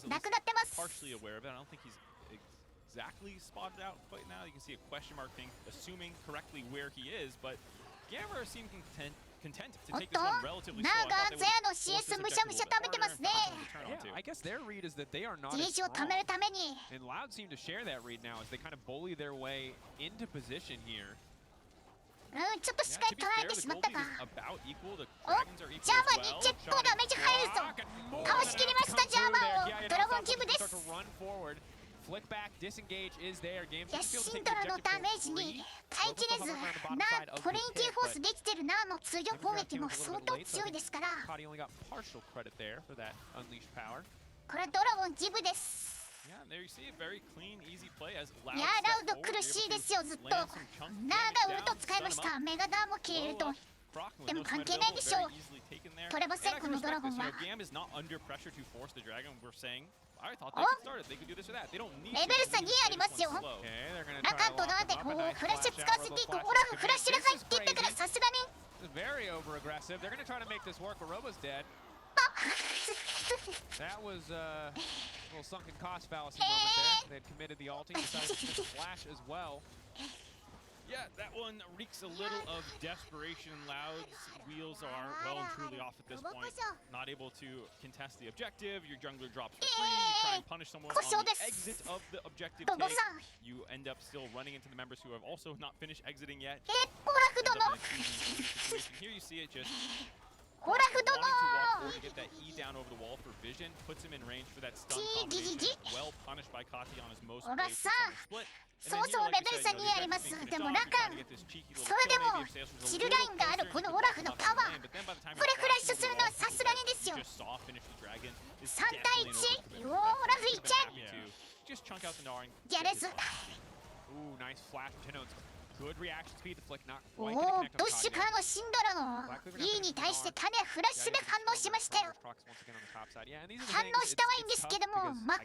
なくなってます exactly spotted out quite now. You can see a question mark thing, assuming correctly where he is, but Gamera seemed content to take this one relatively slow. I thought they would force this objective a little bit harder. Yeah, I guess their read is that they are not as ゲージを strong. 貯めるために And Loud seem to share that read now as they kind of bully their way into position here. ちょっとしっかり取られてしまったか about equal. The お Dragons are ジャ equal ーマ as ンに well. 結構ダメージ入るぞかわしきりましたジャーマンをドラゴンジムです Flick back, disengage is there. Game いやシンドラのダメージに耐えきれずナートリニティフォースできてるナーの通常攻撃も相当強いですからこれドラゴンジムです Yeah, there you see a very clean, easy play as いやラウド苦しいですよずっとナーがウルト使いましたメガダーも切れるとでも関係ないでしょう取れませんこのドラゴンは GAM is not under pressure to force the dragon. We're saying I thought they could start it. They could do this or that. They don't need レベル差2ありますよラカンとナーでこうフラッシュ使わせていくオラフフラッシュで入っていったからさすがに Very over aggressive. They're going to try to make this work. Aroba's dead. That was a little sunken cost fallacy moment there. They had committed the ulti, decided to flash as well. Yeah, that one reeks a little of desperation. Loud's wheels are well and truly off at this point. Not able to contest the objective. Your jungler drops for free. You try and punish someone on the exit of the objective take. You end up still running into the members who have also not finished exiting yet. Here you see it just オラフ殿 to get that E down over the wall for vision, puts him in range for that stun combination. Well punished by Kati on his most split. そうそうレベル差2ありますでもラカンそれでもキルラインがあるこのオラフのパワーこれフラッシュするのはさすがにですよ3対1オラフいっちゃえやれず Ooh, nice flash from Tenones. Good reaction speed. The flick not お quite お gonna connect プ on ッシュ Kati. からのシンドラの E に対してタネフラッシュで反応しましたよ 反応したはいいんですけども全く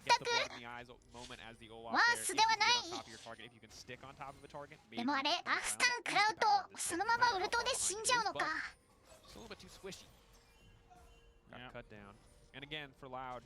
ワースではないでもあれアフスタン食らうとそのままウルトで死んじゃうのか cut down. And again, for Loud,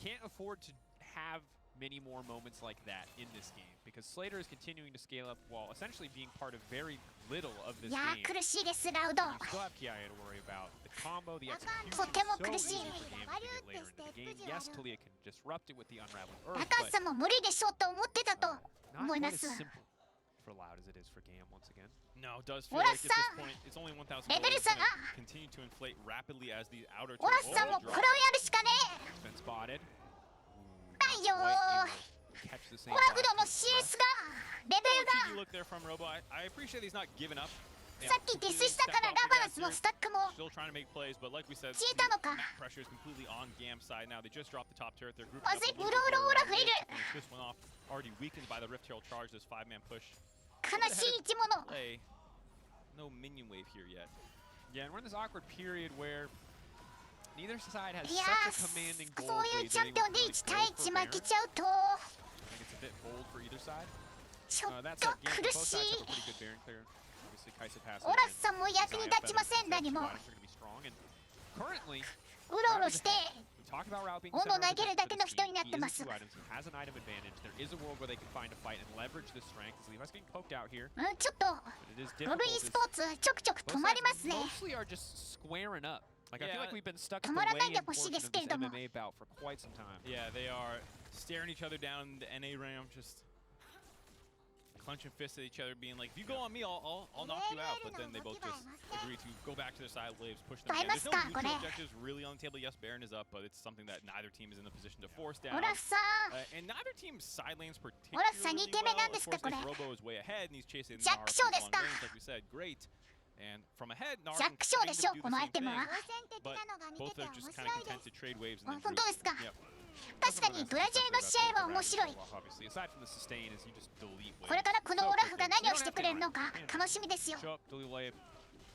can't afford to have many more moments like that in this game because Slater is continuing to scale up while essentially being part of very little of this game. 苦しいですラウド。 You still have Kiaya to worry about. The combo, the execution, とても so 苦しい。 easy for GAM to get later into the game. Yes, Talia can disrupt it with the unraveling earth, 高さも無理でしょうと思ってたと not 思い quite ま as す。 simple for Loud as it is for GAM once again. No, it does feel like at this point it's only 1,000 gold. It's going to continue to inflate rapidly as the outer オラスさんもこれをやるしかね Been spotted. ないよ。 Catch the オ same ラフドの CS がレベル Cheeky look there from Robo. I appreciate he's not giving up. がさっきディスしたからラバラスのスタックも Still trying to make plays, but like we said, 消えたのか map pressure is completely on GAM's side now. They just dropped the top turret. They're grouping ま up ず a い little うろうろオラ bit フいる to finish this one off. Already weakened by the Rift Herald charge. This 5-man push. 悲しい生き物 Play. No minion wave here yet. Yeah, and we're in this awkward period where neither side has いや such a commanding ー goal そういう lead チャン that ピ they オンで would 1 really 対 go 1 for 負け Baron. ちゃうと I think it's a bit bold for either side. ちょっ That と said, GAM 苦 both し sides い have a pretty good Baron clear. Obviously, Kai'Sa passive オラ and スさんも役に Xayah 立ちま better せん than 何も Items are going to be strong. And currently, うろうろして we talk about Route being 斧 center of 投げる attention だ for けの this 人 team. になっ He て is ま a す two items. He has an item advantage. There is a world where they can find a fight and leverage this strength. As Levi's getting poked out here, ちょっと but it is ロ difficult. ル e スポーツちょくちょく Both 止まります sides ね mostly are just squaring up. Like I feel like Yeah. we've been stuck at 止 the まらないで weigh-in ほしい portion で of すけ this れども MMA bout for quite some time. Yeah, they are staring each other down in the NA realm, just clenching fists at each other, being like, "If you go on me, I'll knock you out." But then they both just agree to go back to their side waves, push them again. There's no mutual objectives really on the table. Yes, Baron is up, but it's something that neither team is in the position to force down. オラスさん And neither team's side lanes オラスさん particularly 2点目なんで well. す Of か course, これ if Robo is way ahead and he's chasing ジャックショーで Naruto した long range, like we said, great. And from ahead, ジャ Naruto ックショー kind で of しょ do こ the のアイ same テム thing, は but both are just kind of content to trade waves and then 本当ですか Yep. 確かにブラジルの試合は面白い Obviously, aside from the sustain, is you just delete これ waves. からこのオラフが何をしてくれるのか楽しみですよ Show up, delete wave,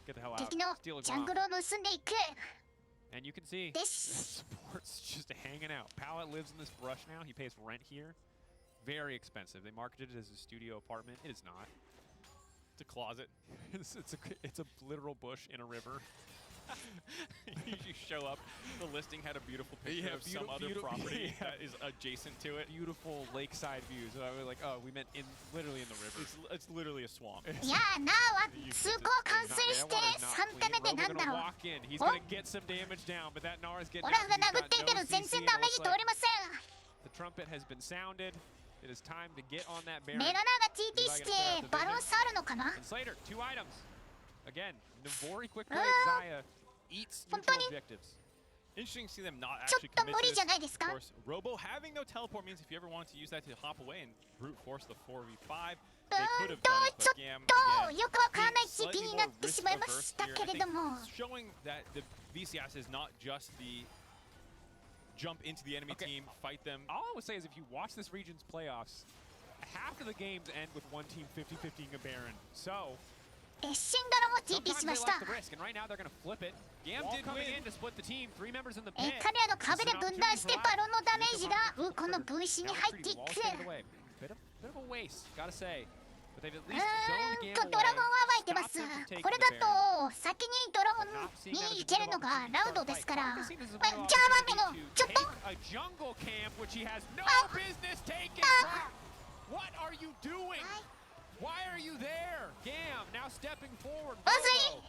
get the hell out, 敵の steal a ジャング bomb, ルを盗んでいく and you can see です Sports just hanging out. Pallet lives in this brush now. He pays rent here. Very expensive. They marketed it as a studio apartment. It is not. It's a closet. It's a literal bush in a river. You show up, the listing had a beautiful picture Yeah, of some other property yeah. that is adjacent to it. Beautiful lakeside views. So I was like, oh, we meant literally in the river. It's literally a swamp. いやーなーは通行冠水して3手目でなんだろう walk in. He's gonna get some damage down, but that Nara's getting オラフが殴っていてる全然ダメージ通りませ The trumpet has been sounded. It is time to get on that ん Baron. メラナーが TP してバロンスあるのかな And Slater, 2 items. Again, Navori quick play, Xayah eats neutral 本当に objectives. Interesting to see them not ちょっ actually と commit 無 to 理 this. じゃないですか Of course, Robo having no teleport means if you ever wanted to use that to hop away and brute force the 4v5, う they ー could ん have と done it, ちょ but GAM っと again よくわからない being 地域 slightly になっ more てしまいま risk した averse け here. れども Showing that the VCS is not just the jump into the enemy team, fight them. All I would say is if you watch this region's playoffs, half of the games end with one team 50-50ing a Baron. So レッシンドラも TP sometimes しま they した like the risk, and right now they're going to flip it. GAM Wall did coming win. in to split the team. 3 members in the え pit. 彼らの壁で分断してバロンのダメージがこの V 子に入っていく Bit of a waste, gotta say. But they've at う least zoned ーん GAM とドラゴン away. は湧いてます Stop them from taking これ the だ Baron. と先にドラゴン Not seeing that に as a 行ける window のが opportunity ラウ to ド start で a す fight. から Not seen as a ま window じゃあマミの opportunity ちょっ to と take a jungle camp, which he has no Ah. business taking. Ah. What are you doing? Why are you there? GAM now stepping forward. まずい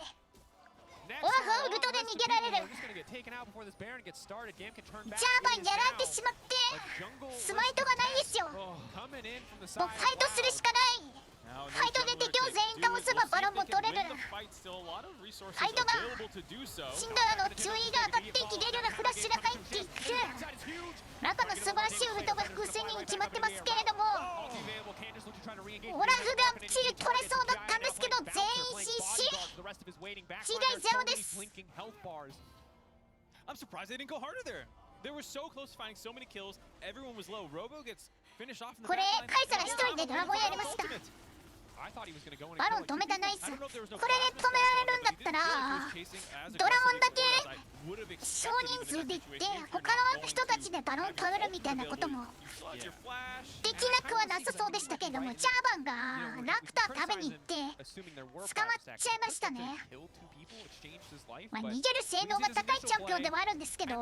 Next オラフは on ウルトで rest 逃 of げられ people る are just gonna get taken out before this Baron gets started. GAM can turn ジ back. ャーバ It ン is やられ now てしまって a jungle スマイトがないですよ Oh, coming in from the も side うファイトするしかない Now, no ファイトで jungler 敵を to 全員 do 倒 it. せ We'll ば see バ if ロン they も can 取れ win る the fight. Still a lot of resources ファイトが available to do so. シンドラの注意が上がっていきレルがフラッシュで入っていく中の素晴らしいウルトが複数人に決まってますけれどもオラフがキル取れそうだったんですけど全員 CC 地外ゼロです I'm surprised they didn't go harder there. They were so close to finding so many kills. Everyone was low. Robo gets finished off in the これ backline. カイサが一人でドラゴンやりました バロン止めたナイスこれで止められるんだったらドラゴンだけ少人数で行って他の人たちでバロン取るみたいなこともできなくはなさそうでしたけれどもジャーバンがラクター食べに行って捕まっちゃいましたね life. まあ逃げる性能が高いチャンピオンではあるんですけど。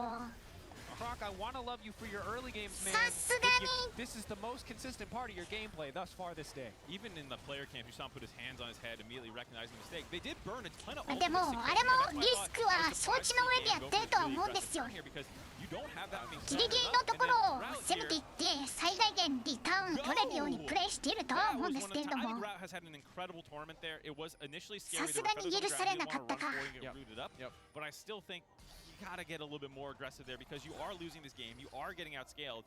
Croc, I want to love you for your early games, man. さすがに This is the most consistent part of your gameplay thus far this day. Even in the player camp, you saw him put his hands on his head, immediately recognizing the mistake. They did burn a ton of. でもあれもリスクは承知の上でやってるとは思うんですよ。ギリギリのところを攻めていって最大限リターンを取れるようにプレイしているとは思うんですけれども、さすがに許されなかったか。But I still think you gotta get a little bit more aggressive there because you are losing this game. You are getting outscaled.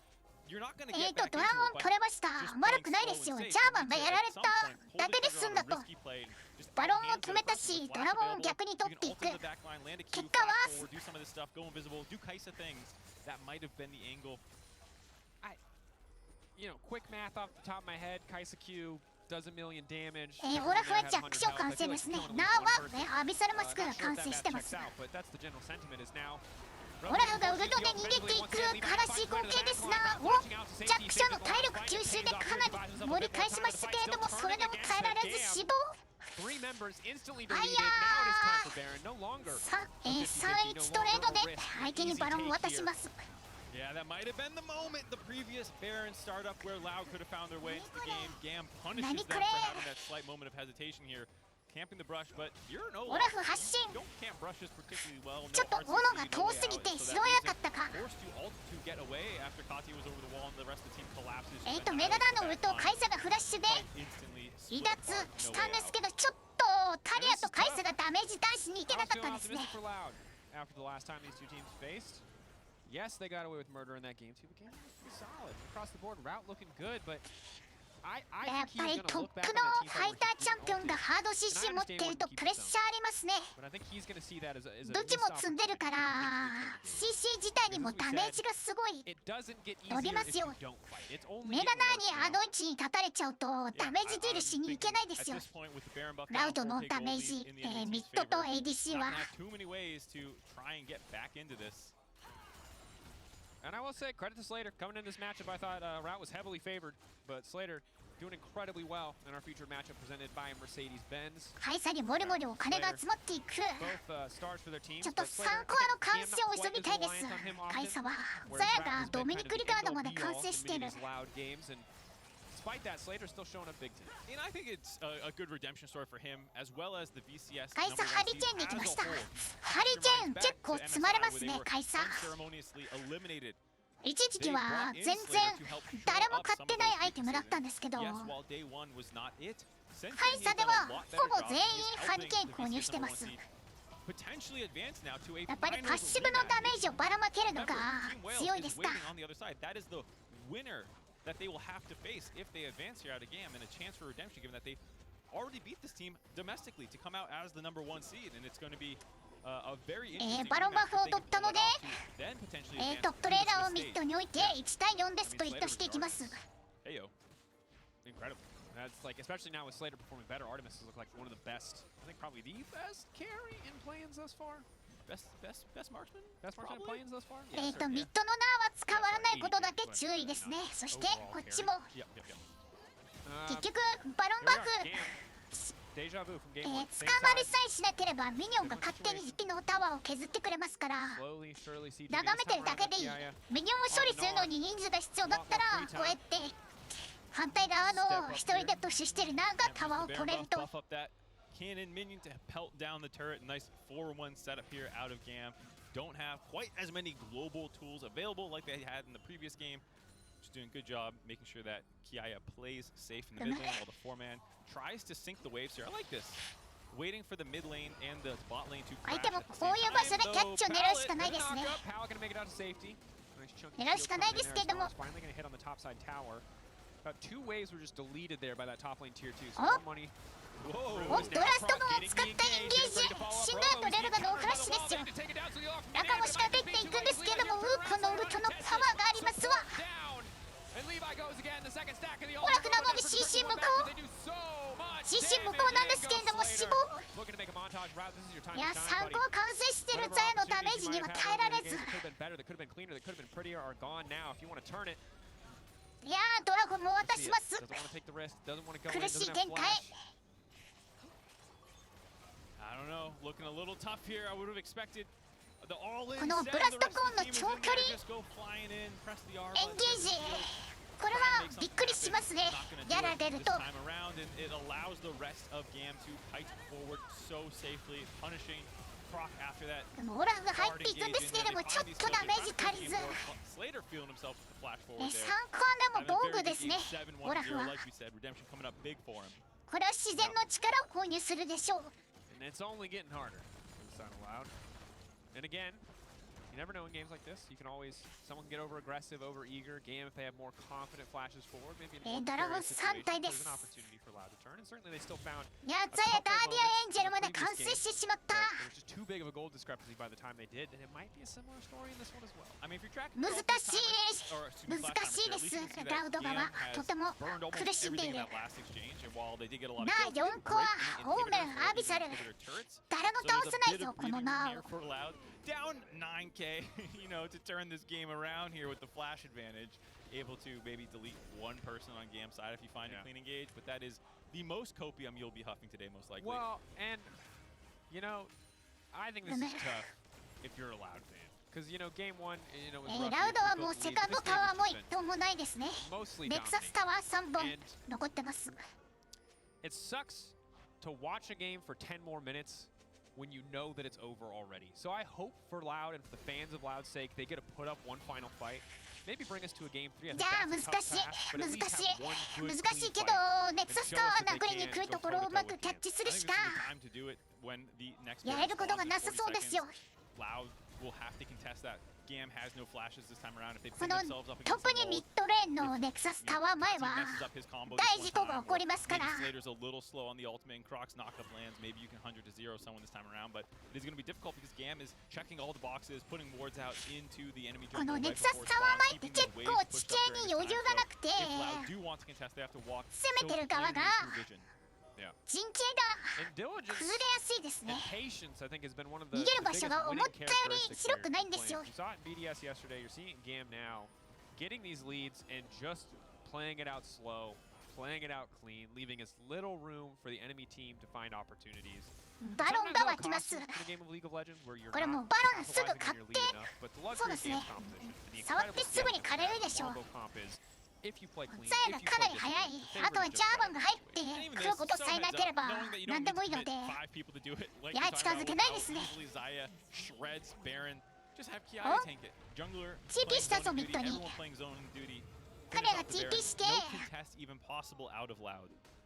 You're not gonna get back into it. ドラゴン取れました。悪くないですよ。ジャーマンがやられただけで済んだと。バロンを決めたし、ドラゴンを逆に取っていく。結果はquick math off the top of my head, Kaisa Q does a million damage. オラフは弱小完成ですね。ナーはアビサルマスクが完成してます。オラフがウルドで逃げていく悲しい光景ですが、弱小の体力吸収でかなり盛り返しましたけれども、それでも耐えられず死亡。さあ、3-1トレードで相手にバロンを渡します。Yeah, that might have been the moment. The previous Baron startup where Loud could have found their way into the game. GAM punishes them for having that slight moment of hesitation here. Camping the brush, but you're no longer. Don't camp brushes particularly well. ちょっと斧が遠すぎて拾えなかったか。Forced to ult to get away after Katia was over the wall and the rest of the team collapses. メガダのウルトカイサがフラッシュで離脱したんですけど、ちょっとタリアとカイサがダメージ男子にいけなかったんですね。After the last time these two teams faced. Yes, they got away with murder in that game too, but game was solid across the board. Route looking good, but I やっぱりトップのファイターチャンピオンがハード CC 持っているとプレッシャーありますね。武器も積んでるから CC 自体にもダメージがすごい伸びますよ。メガナーにアド位置に立たれちゃうとダメージディールしにいけないですよ。ラウドのダメージ、ミッドと ADC は。And I will say, credit to Slater. Coming in this matchup, I thought Route was heavily favored, but Slater doing incredibly well in our featured matchup presented by Mercedes-Benz. カイサにもりもりお金が集まっていく。ちょっと3コアの完成を急ぎたいです。カイサはザヤがドミニクリガードまで完成している。Despite that, Slater's still showing up big time. And I think it's a good redemption story for him, as well as the VCS. カイサハリケーンに来ました。ハリケーン結構積まれますね、カイサ。一時期は全然誰も買ってないアイテムだったんですけど、カイサではほぼ全員ハリケーン購入してます。やっぱりパッシブのダメージをばらまけるのが強いですか。That they will have to face if they advance here out of GAM, and a chance for redemption given that they already beat this team domestically to come out as the #1 seed, and it's going to be a very interesting バロンバフを取ったので、トップレーダーをミッドに置いて1対4でスプリットしていきます。Hey yo, incredible. That's like, especially now with Slater performing better, Artemis has looked like one of the best, I think probably the best carry in play-ins thus far. Best marksman? Best marksman in play-ins thus far? ミッドのナーは使わないことだけ注意ですね。そしてこっちも結局バロンバフ捕まりさえしなければミニオンが勝手に敵のタワーを削ってくれますから、眺めてるだけでいい。ミニオンを処理するのに人数が必要だったらこうやって反対側の一人で突進してるナーがタワーを取れると。Cannon minion to pelt down the turret. Nice 4-1 setup here out of GAM. Don't have quite as many global tools available like they had in the previous game. Just doing a good job making sure that Kiaya plays safe in the mid lane while the 4-man tries to sink the waves here. I like this. Waiting for the mid lane and the bot lane to crash. 相手もこういう場所でキャッチを狙うしかないですね。狙うしかないですけれども。About 2 waves were just deleted there by that top lane tier 2. So more money. ドラストムを使ったエンゲージ。シンダーとレルガのフラッシュですよ。中も仕掛けていくんですけども、このウルトのパワーがありますわ。オラフなのに CC 無効。CC 無効なんですけれども死亡。いや、3個完成してるザヤのダメージには耐えられず。いやー、ドラゴンも渡します。苦しい展開。I don't know, looking a little tough here. I would have expected the all-in. このブラストコーンの長距離エンゲージ、これはびっくりしますね。やられると。オラフが入っていくんですけれども、ちょっとダメージ足りず。3コア目も防具ですね、オラフは。これは自然の力を購入するでしょう。You never know in games like this. You can always someone get over aggressive, over eager. GAM if they have more confident flashes forward, maybe in aドラゴン3体です。 there's an opportunity for Loud to turn, and certainly they still found. やっちゃえ、ガーディアンエンジェルまで完成してしまった。 There was just too big of a gold discrepancy by the time they did, and it might be a similar story in this one as well. I mean, if you're tracking 難しいです。ラウド側はとても苦しんでいる。なあ、4コア、オーメン、アビサル。誰も倒せないぞ、このナウ。 Down 9k, you know, to turn this game around here with the flash advantage, able to maybe delete one person on GAM side if you find a clean engage, but that is the most copium you'll be huffing today, most likely. Well, and you know, I think this is tough if you're a Loud fan, because you know, game one, you know, was ラウドはもうセカンドタワーも一投もないですね。 mostly ネクサスタワー3本 and 残ってます。 it sucks to watch a game for 10 more minutes. When you know that it's over already. So I hope for Loud and for the fans of Loud's sake, they get to put up one final fight. Maybe bring us to a game 3. I think じゃあ難 that's a tough しい task, but at 難 least し have one い good 難しい clean け fight. どネクサスタワー殴りに来るところをうまくキャッチするしかやれることがなさそうですよ。 Loud will have to contest that. GAM has no flashes this time around. If they こ put の themselves up against 特にミッドレーンのネクサスタワー前は messes up his combo 大 this 事 one 故が time, 起こりますから maybe Slater's a little slow on the ultimate and Croc's knockup lands. Maybe you can 100 to 0 someone this time around, but it is going to be difficult because GAM is checking all the boxes, putting wards out into the enemy こ jungle の right ネクサス before タワー spawn, 前って keeping 結 the 構 waves 地 pushed 形 up に during 余 this 裕 time. がなくて So if Loud do want to contest, they have to walk 攻めてる側が through vision. 陣形 And が diligence 崩れやすいですね。 and patience, I think, has been one of the 逃げる場 biggest 所が思 winning ったより characteristics 広く here ないん in ですよ。 Flames. You saw it in BDS yesterday. You're seeing it in GAM now. Getting these leads and just playing it out slow, playing it out clean, leaving as little room for the enemy team to find opportunities. バロンが湧きます。 In a game of League of Legends where you're これも not バロンすぐ capitalizing 買 on っ your て lead enough, but the そう luxury で of すね GAM's composition and the 触って incredible すぐ skill に狩れるでしょう。 combo comp is if you play clean, さえ if が you かな play り早い disciplined, the あと favor は is ジ just ャーバン right が入って away. 来ることさえなければ何でもいいのでいや近づけないですね。 TP したぞミッドに。彼が TP して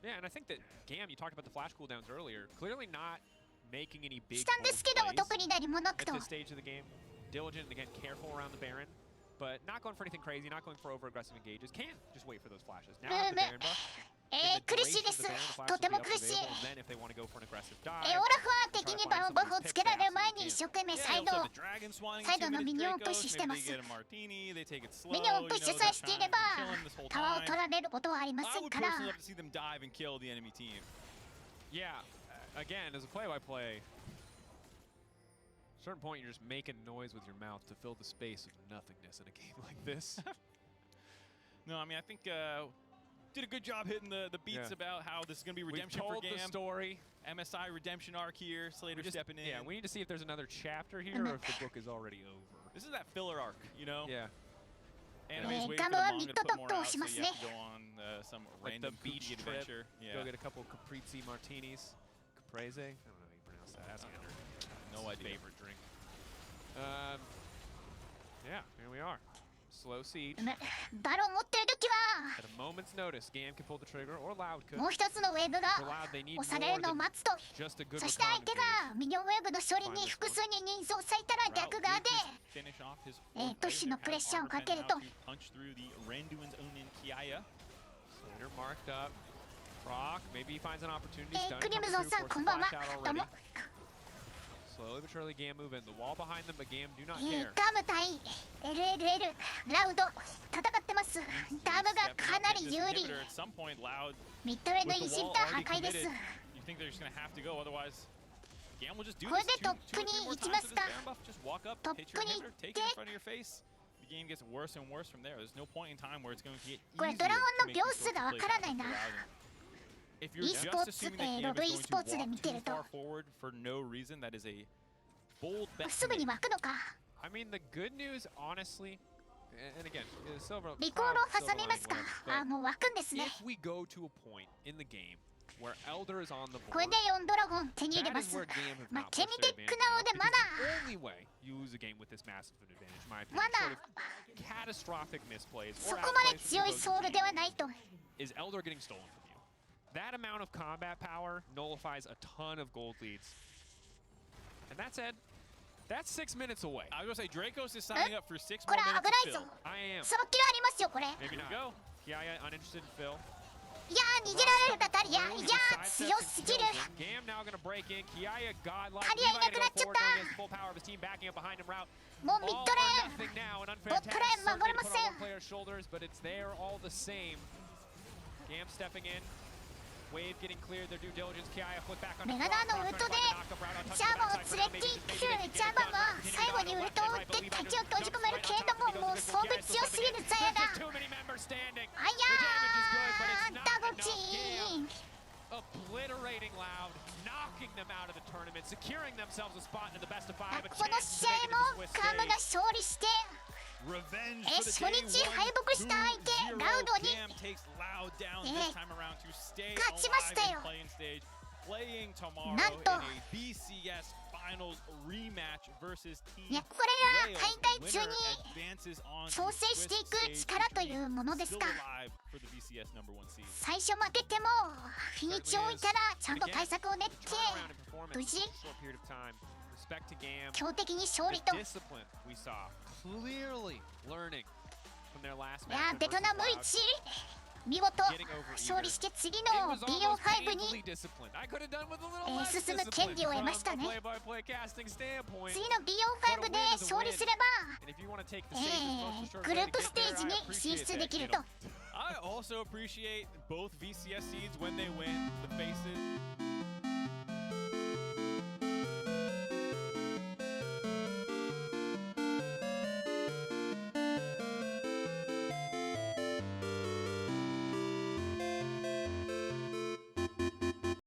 Yeah, and I think that GAM, you talked about the flash cooldowns earlier, clearly not making any big したんですけど bold plays 特に何もなく at と this stage of the game. Diligent, again, careful around the Baron, but not going for anything crazy, not going for over-aggressive engages. Can just wait for those flashes. Now with the Baron buff, in the 苦しい duration で of す the Baron, the flash と will て be も up 苦しい available, and then if they want to go for an aggressive オ dive, ラフは敵にバフをつけられる前に一生懸命サイドのミニオンプッシュしてます。ミニオンプッシュさえしていればタワーを取られることはありませんから。 yeah, again, as a play-by-play, certain point you're just making noise with your mouth to fill the space of nothingness in a game like this. No, I mean I think did a good job hitting the beats about how this is going to be redemption for GAM. The story. MSI redemption arc here. Slater stepping in. Yeah, we need to see if there's another chapter here or if the book is already over. This is that filler arc, you know. Yeah. Anime's waiting for the manga to put more out, so you have to go on some like the random beach adventure. Yeah. Go get a couple Caprese martinis. Caprese? I don't know how you pronounce that. That's no idea. Favorite drink. Yeah, here we are. Slow siege. バロン持ってる時は At a moment's notice, GAM can pull the trigger or Loud could. もう一つのウェーブが For Loud, they need 押され more るのを than 待つと just a good そして相 recon 手 phase. がミニオンウェーブの処理に複数に人数を割いたら逆側で都市のプレッシャーをかけると Slater marked up. Croc, maybe he finds an opportunity. クリムゾンさんこんばんはどうも Slowly but surely, GAM move in. The wall behind them, but GAM do not ガ care. ム対 LLL ラウド戦ってますガムがかなり有利ミッドレーンのインシンター破壊ですこれでトップに行きますかトップに行ってこれドラゴンの秒数がわからないな If you're e スポ just ーツ assuming that ロ GAM ブ is イ going ス to ポーツで walk 見て too ると far forward for no reason, that is a bold bet. すぐに湧くのか。 I mean, the good news, honestly, and again, silver. リコールを挟みますか。あ、もう湧くんですね。 If we go to a point in the game where Elder is on the これ board, で4ドラゴン手に入れ that ま is す。 where GAM have まあ not ケ pushed ミ their テック advantage なの out, で because まだ the only way you lose a game with this massive of an advantage, in my opinion, まだ sort of catastrophic misplays そ or こまで outplays from 強い opposing ソウルでは team ないと。 is Elder getting stolen from you. That amount of combat power nullifies a ton of gold leads. And that said, that's 6 minutes away. I was gonna say Dracos is signing up for 6 こ more れ minutes 危ない to ぞ。 fill. I am. ソロキルありますよこれ。い Maybe not. Go. Kiaya uninterested in Phil. やー逃げられるかタリア。いやー強すぎる。 GAM now gonna break in. Kiaya godlike. タリアいなくなっちゃった。 Full power of his team backing up behind him. Route. もうミッドレ All ー or ン。 nothing now. An ボ unfair ットレーン task. 守れま Certainly せ put on ん。 one player's shoulders, but it's there all the same. GAM stepping in. Wave getting cleared. Their due diligence. Kiaya put back on. メガナーのウルトでジャマを連れていく。ジャマは最後にウルトを打って敵を閉じ込めるけれどももう装備強すぎるザヤが。あやーダゴチーン。 Obliterating Loud, knocking them out of the tournament, securing themselves a spot into the best of 5. この試合もカムが勝利して。 Revenge 初 for the 日 day 敗北した相手 1-0. ラウドに GAM takes Loud down this time around to stay 勝ちました alive よ。 in playing stage, playing tomorrow なんと in a BCS finals rematch versus いや Team これが Wales. 大会中 Winner に advances on to 調整していく Swiss stage, 力というものです still か。 alive for the BCS number 1 seed. 最初負けても日にちを置いたらちゃんと対策を練って Turnaround in performance 無 in 事 a short period of time. Respect to GAM. 強敵に勝利 The と。 discipline we saw clearly learning from their last いや match ベトナム1見事勝利して次の BO5 に進む権利を得ましたね。次の BO5 で勝利すればグループステージに進出できると。 I also appreciate both VCS seeds when they win. The faces